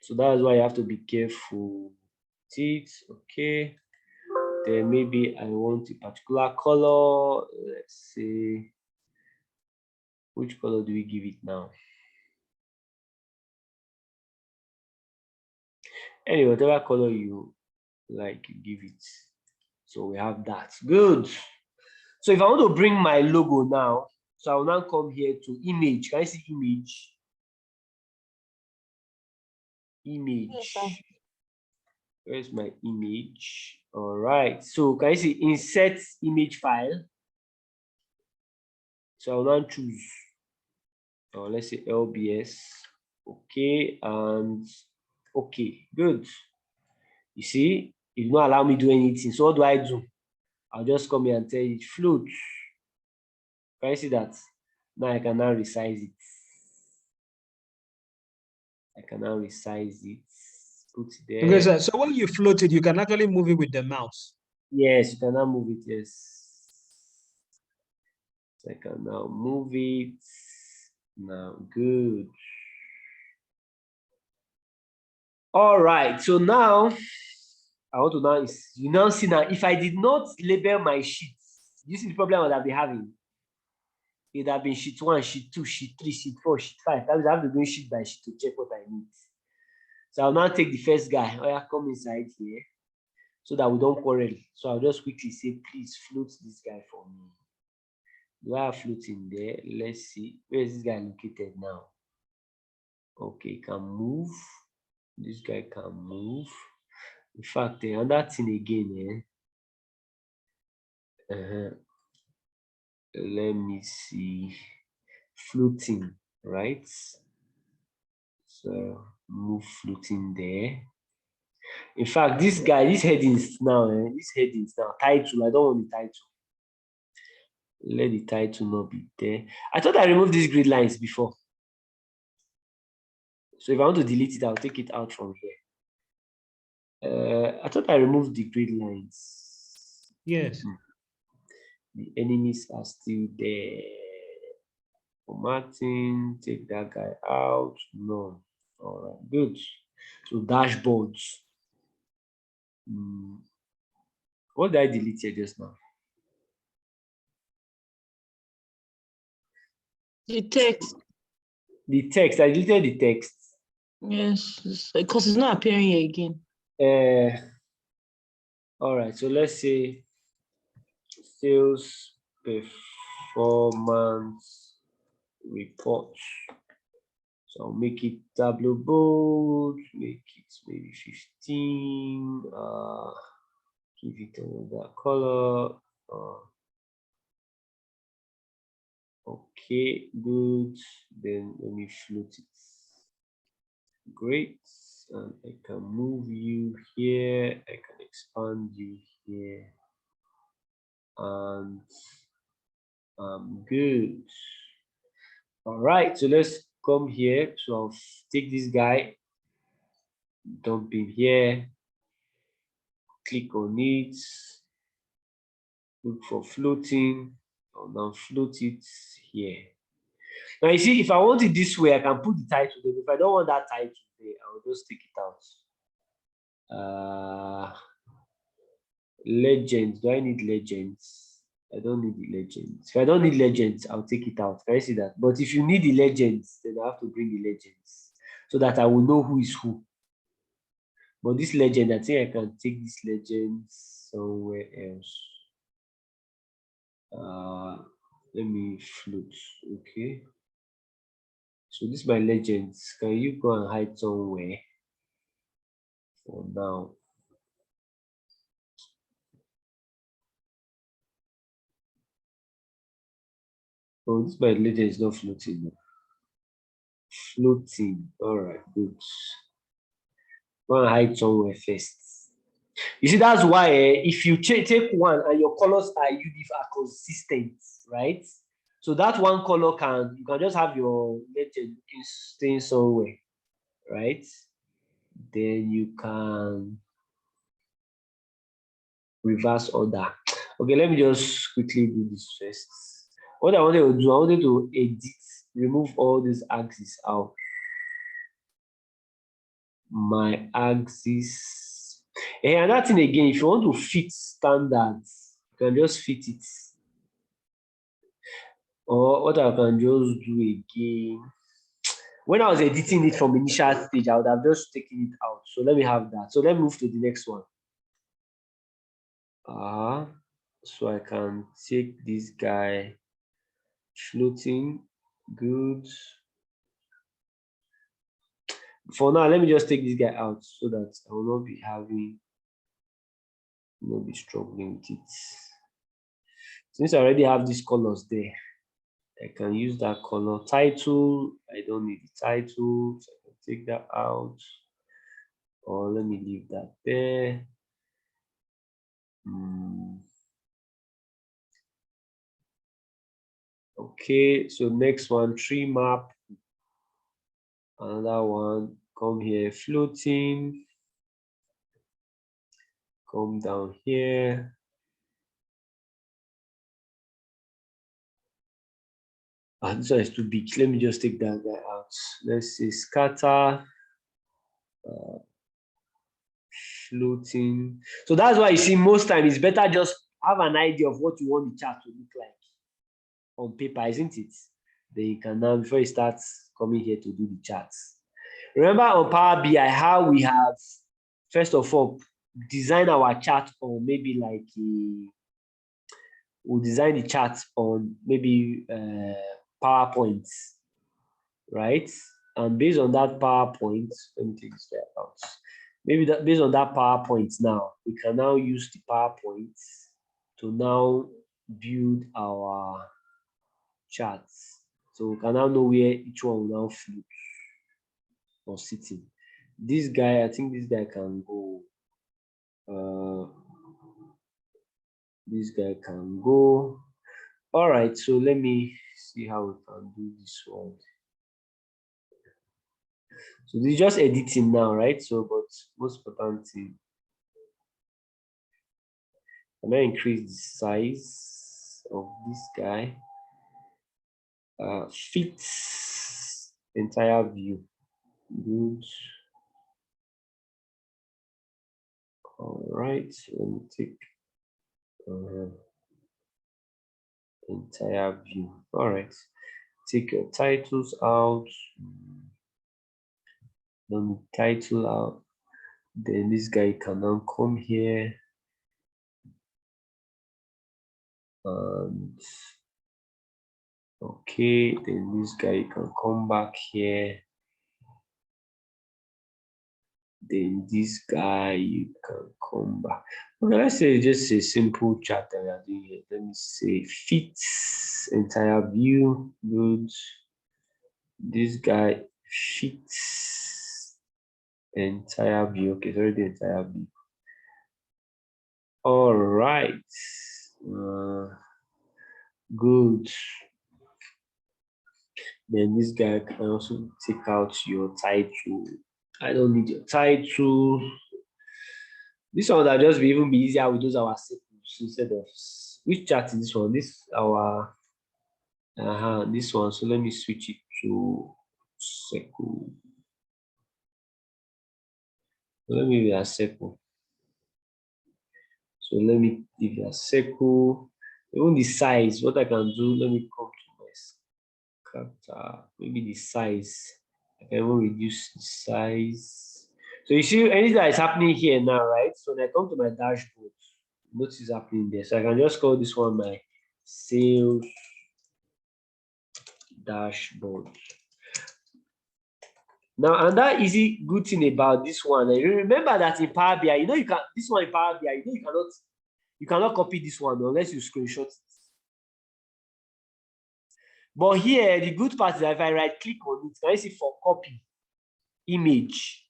So that's why you have to be careful with it. Okay. Then maybe I want a particular color. Let's say, which color do we give it now? Anyway, whatever color you like, you give it. So we have that. Good. So if I want to bring my logo now, so I will now come here to image. Can I see image? Image. Yes, Where's my image? All right. So can I see insert image file? So I will now choose. Let's say LBS. Okay, and okay, good. You see, it will not allow me to do anything. So what do? I'll just come here and tell it float. Can you see that? Now I can now resize it. I can now resize it. Put it there. Okay, so when you float it, you can actually move it with the mouse. Yes, you can now move it. Yes. So I can now move it. Now, good. All right. So now I want to you now see now if I did not label my sheets, This is the problem I would have been having. It would have been sheet 1, sheet 2, sheet 3, sheet 4, sheet 5. That means I have to go sheet by sheet to check what I need. So I'll now take the first guy. Oh, yeah, come inside here so that we don't quarrel. So I'll just quickly say, please float this guy for me. Do I have float in there? Let's see. Where is this guy located now? Okay, can move. This guy can move. In fact, another thing again, let me see. Floating, right? So move floating there. In fact, this guy, these headings now, title. I don't want the title. Let the title not be there. I thought I removed these grid lines before. So if I want to delete it, I'll take it out from here. I thought I removed the grid lines. Yes. The enemies are still there. Formatting, take that guy out. No. All right, good. So dashboards. What did I delete here just now? The text. The text. I deleted the text. Yes, because it's not appearing here again. All right, so let's say sales performance report. So I'll make it Tableau bold, make it maybe 15, give it another color. Okay, good. Then let me float it. Great. And I can move you here. I can expand you here. And I'm good. All right, so let's come here. So I'll take this guy, dump him here, click on it, look for floating. I'll now float it here. Now you see, if I want it this way, I can put the title there. If I don't want that title there, I'll just take it out. Legends. Do I need legends? I don't need the legends. If I don't need legends, I'll take it out. Can you see that? But if you need the legends, then I have to bring the legends so that I will know who is who. But this legend, I think I can take this legend somewhere else. Let me float. Okay. So this is my legends. Can you go and hide somewhere for now? Oh, this my legend is not floating. Floating. All right, good. Go and hide somewhere first. You see, that's why if you take one and your colors are consistent, right? So that one color you can just have your legend staying somewhere, right? Then you can reverse order. Okay, let me just quickly do this first. What I wanted to do, I wanted to remove all these axes out. My axis. And another thing again, if you want to fit standards, you can just fit it. Or what I can just do again. When I was editing it from initial stage, I would have just taken it out. So let me have that. So let's move to the next one. So I can take this guy floating. Good. For now, let me just take this guy out so that I will not be struggling with it. Since I already have these colors there, I can use that color. Title, I don't need the title, so I can take that out. Or let me leave that there. Okay, so next one, tree map. Another one, come here, floating. Come down here. This one is too big. Let me just take that guy out. Let's say scatter. Floating. So that's why you see most time it's better just have an idea of what you want the chart to look like on paper, isn't it? Then you can now, before you start coming here to do the charts. Remember on Power BI, how we have, first of all, design our chart on maybe like we'll design the chart on maybe PowerPoint, right? And based on that PowerPoint, let me take this guy out. Maybe that based on that PowerPoint now, we can now use the PowerPoint to now build our charts. So we can now know where each one will now float or sitting. This guy, I think this guy can go. This guy can go. All right, so let me see how we can do this one. So this is just editing now, right? So, but most important thing, can I increase the size of this guy? Fit entire view. Good. All right, let me take entire view. All right, take your titles out. Then title out. Then this guy can now come here and okay, then this guy can come back here. Then this guy, you can come back. Okay, let's say just a simple chart that we are doing here. Let me say fits entire view. Good. This guy fits entire view. Okay, sorry, the entire view. All right. Good. Then this guy can also take out your title. I don't need your title. This one will just be even be easier with those our circles instead of which chart is this one? This our this one. So let me switch it to circle. Let me be a circle. So let me give you a circle. Even the size, what I can do, let me come to my character, maybe the size. I can even reduce the size. So you see anything that is happening here now, right? So when I come to my dashboard, what is happening there? So I can just call this one my sales dashboard. Now, another easy good thing about this one, you remember that in Power BI, you know you can this one in Power BI, you know you cannot copy this one unless you screenshot it. But here, the good part is that if I right click on it, can you see for copy image?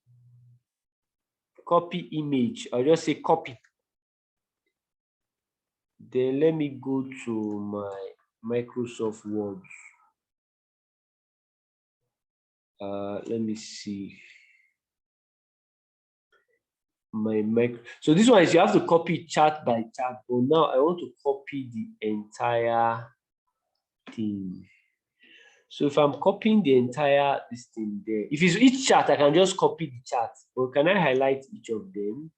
Copy image, I'll just say copy. Then let me go to my Microsoft Word. Let me see. So this one is you have to copy chart by chart, but now I want to copy the entire thing. So if I'm copying the entire this thing there, if it's each chart, I can just copy the chart. But can I highlight each of them?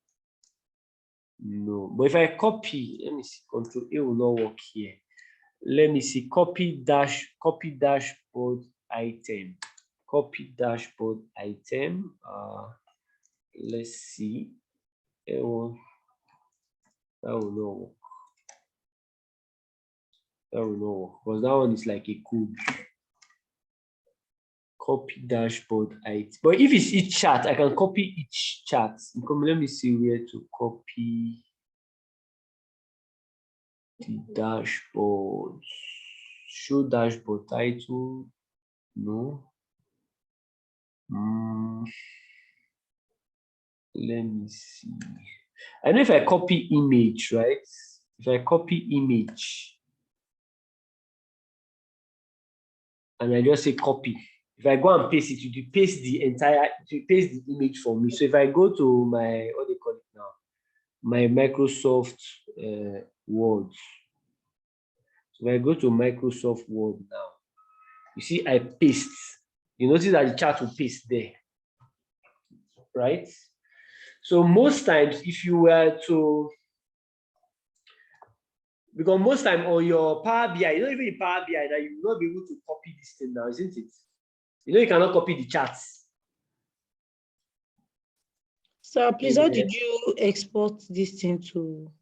No. But if I copy, let me see, Control A will not work here. Let me see, copy dashboard item. Copy dashboard item. Let's see. That will not work. That will not work because that one is like a code. Copy dashboard item. But if it's each chart, I can copy each chart. Let me see where to copy the dashboard. Show dashboard title. No. Let me see. I know if I copy image, right? If I copy image and I just say copy, if I go and paste it, it will paste the image for me. So if I go to my, what they call it now, my Microsoft Word. So if I go to Microsoft Word now, you see I paste. You notice that the chart will paste there, right? So most times, if you were to Because most time on your Power BI, you know, even in Power BI, that you will not be able to copy this thing now, isn't it? You know, you cannot copy the charts. Sir, please, how Yeah. did you export this thing to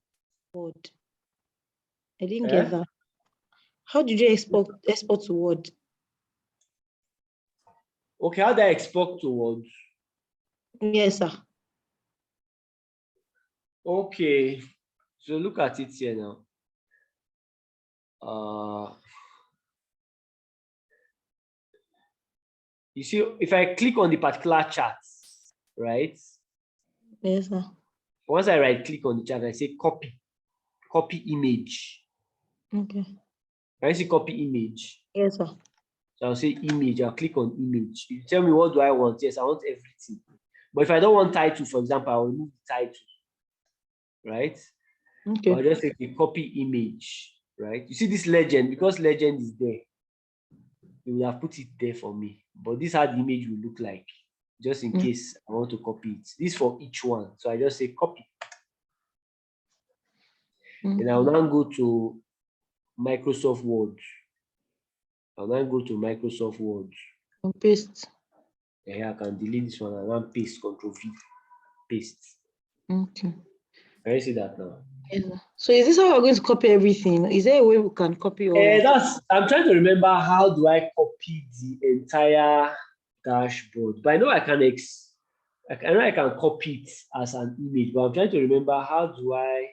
Word? I didn't get that. How did you export to Word? Okay, how do I export to Word? Yes, sir. Okay, so look at it here now. You see, if I click on the particular chart, right? Yes, sir. Once I right click on the chart, I say copy image. Okay. Can you see copy image? Yes, sir. So I'll say image, I'll click on image. You tell me what do I want? Yes, I want everything. But if I don't want title, for example, I'll remove the title, right? Okay. I'll just say copy image, right? You see this legend, because legend is there, you will have put it there for me. But this is how the image will look like, just in case I want to copy it. This for each one. So I just say copy. And I'll now go to Microsoft Word. I'll now go to Microsoft Word. And paste. Yeah, I can delete this one and then paste, Control V, paste. Okay. Can you see that now? Yes, sir. So is this how we're going to copy everything? Is there a way we can copy all? I'm trying to remember how do I copy the entire dashboard, but I know I can copy it as an image, but I'm trying to remember how do I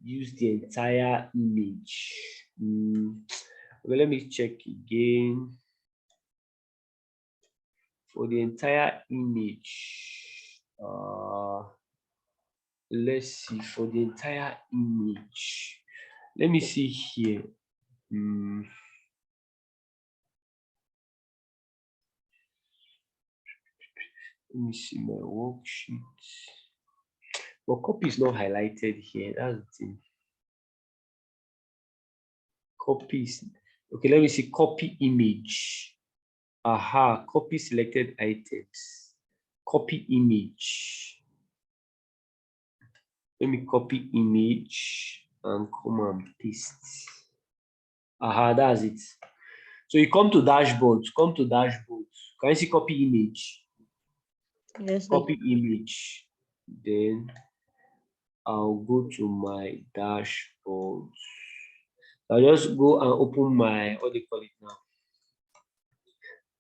use the entire image. Okay, let me check again. For the entire image, let's see, for the entire image, let me see here. Let me see my worksheet. But copy is not highlighted here. That's the thing. Copies. Okay, let me see copy image. Aha, copy selected items. Copy image. Let me copy image and come and paste. Aha, that's it. So you come to dashboard. Can you see copy image? Yes, sir. Copy image. Then I'll go to my dashboard. I'll just go and open my, what do you call it now?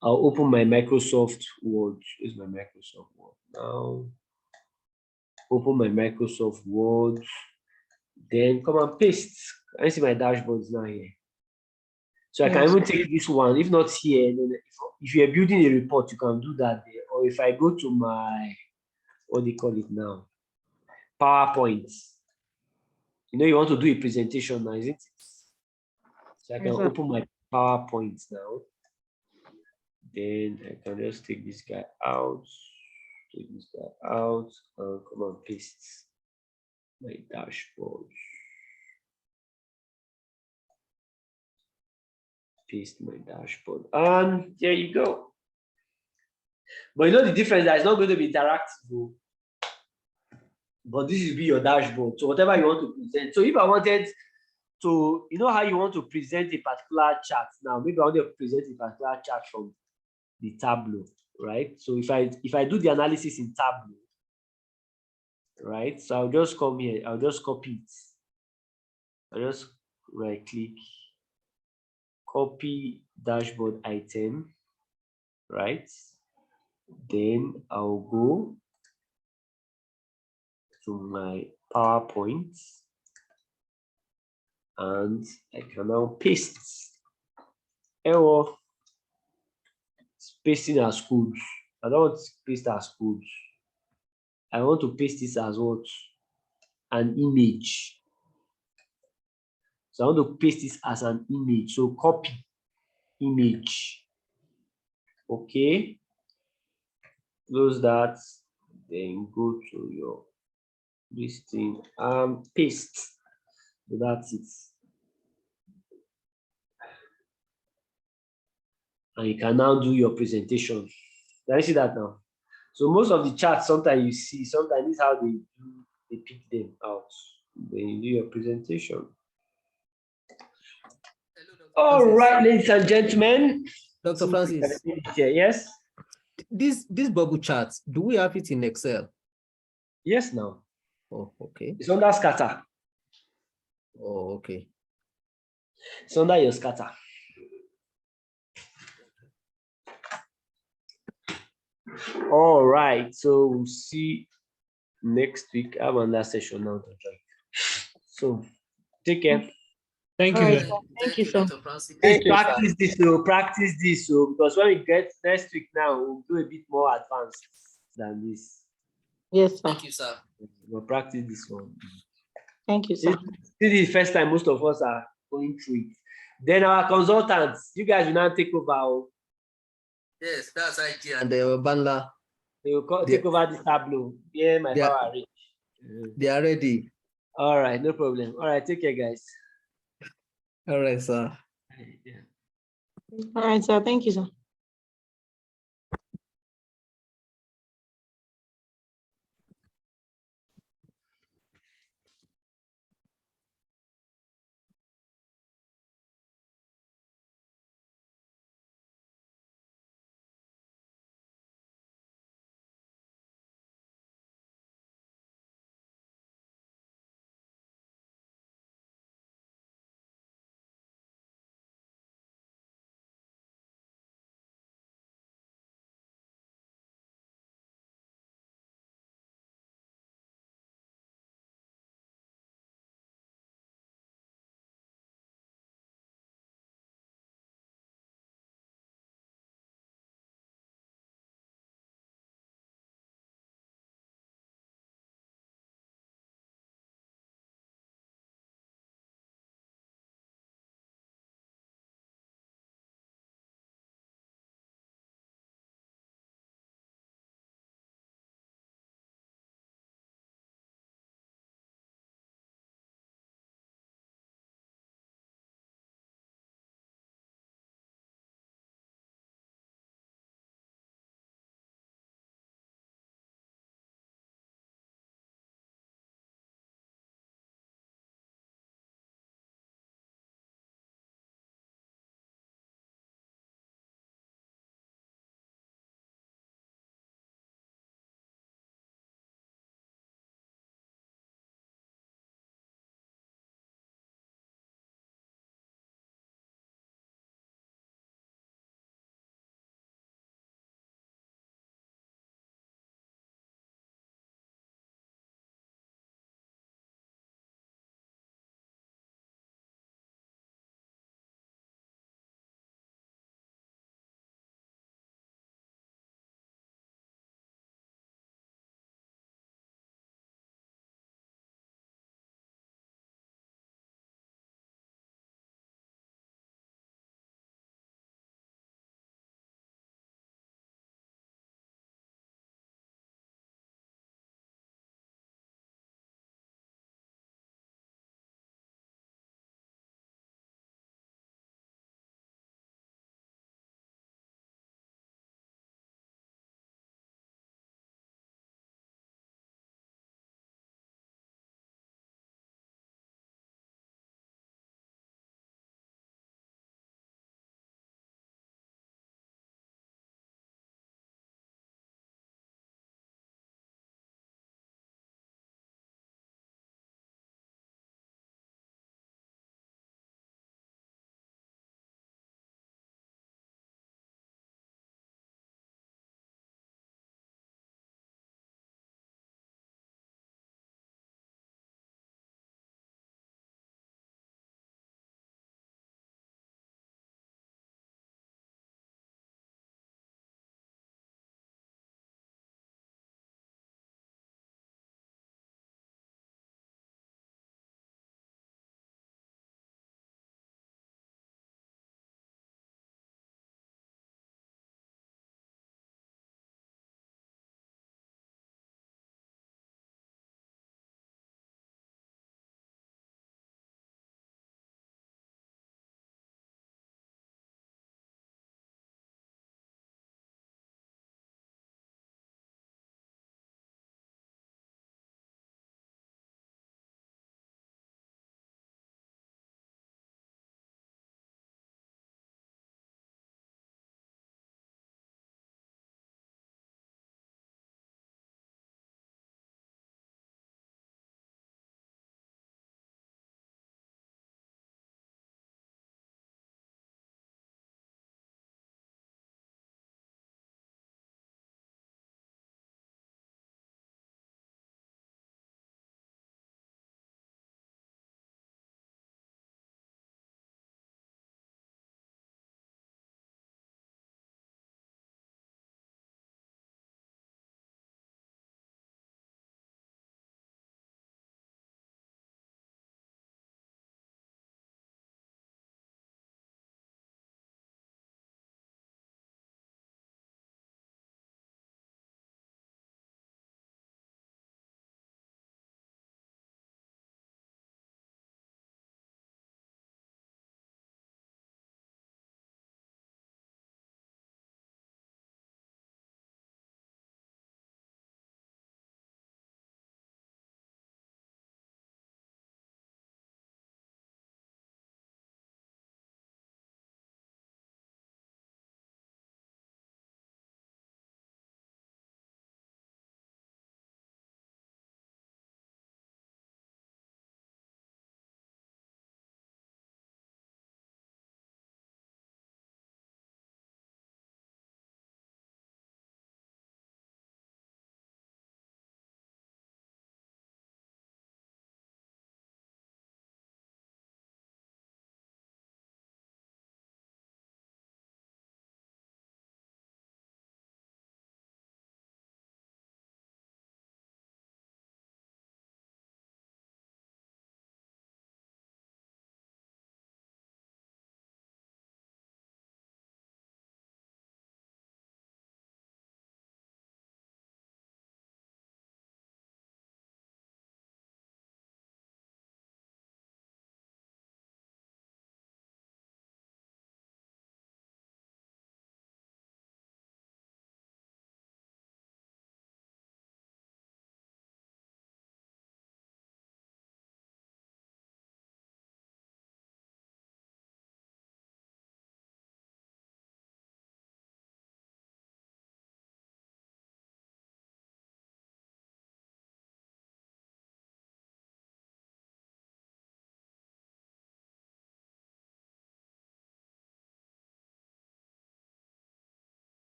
I'll open my Microsoft Word. Here's my Microsoft Word now. Open my Microsoft Word. Then come and paste. Can you see my dashboards now here? So I can even take this one. If not here, then if you're building a report, you can do that there. Or if I go to my, what do you call it now? PowerPoint. You know, you want to do a presentation now, isn't it? So I can open my PowerPoint now. Then I can just take this guy out, and come and paste my dashboard. Paste my dashboard. And there you go. But you know the difference, that it's not going to be interactive. But this will be your dashboard. So whatever you want to present. So if I wanted to, you know how you want to present a particular chart now, maybe I want to present a particular chart from the Tableau, right? So if I do the analysis in Tableau, right? So I'll just come here, I'll just copy it. I'll just right click, copy dashboard item, right? Then I'll go to my PowerPoint and I can now paste. Error, pasting as codes. I don't want to paste as codes. I want to paste this as what? An image. So I want to paste this as an image. So copy image. Okay. Close that. Then go to your listing and paste. So that's it. And you can now do your presentation. Can you see that now? So most of the charts, sometimes you see, sometimes this is how they pick them out. Then you do your presentation. All right, ladies and gentlemen. Dr. Francis, Yes. this bubble chart, do we have it in Excel? Yes, now. Oh, okay. It's under scatter. Oh, okay. It's under your scatter. All right. So we'll see next week. I'm on that session now to join. So take care. Thank All you. right, very- sir. Thank you, sir. Dr. Francis. Hey, practice this, so because when we get next week now, we'll do a bit more advanced than this. Yes, sir. Thank you, sir. We'll practice this one. Thank you, sir. This is the first time most of us are going through it. Then our consultants, you guys will now take over. Yes, that's IT and Banla. They will take over the Tableau. Yeah, my They are- power reach. They are ready. All right, no problem. All right, take care, guys. All right, sir. Yeah. All right, sir. Thank you, sir.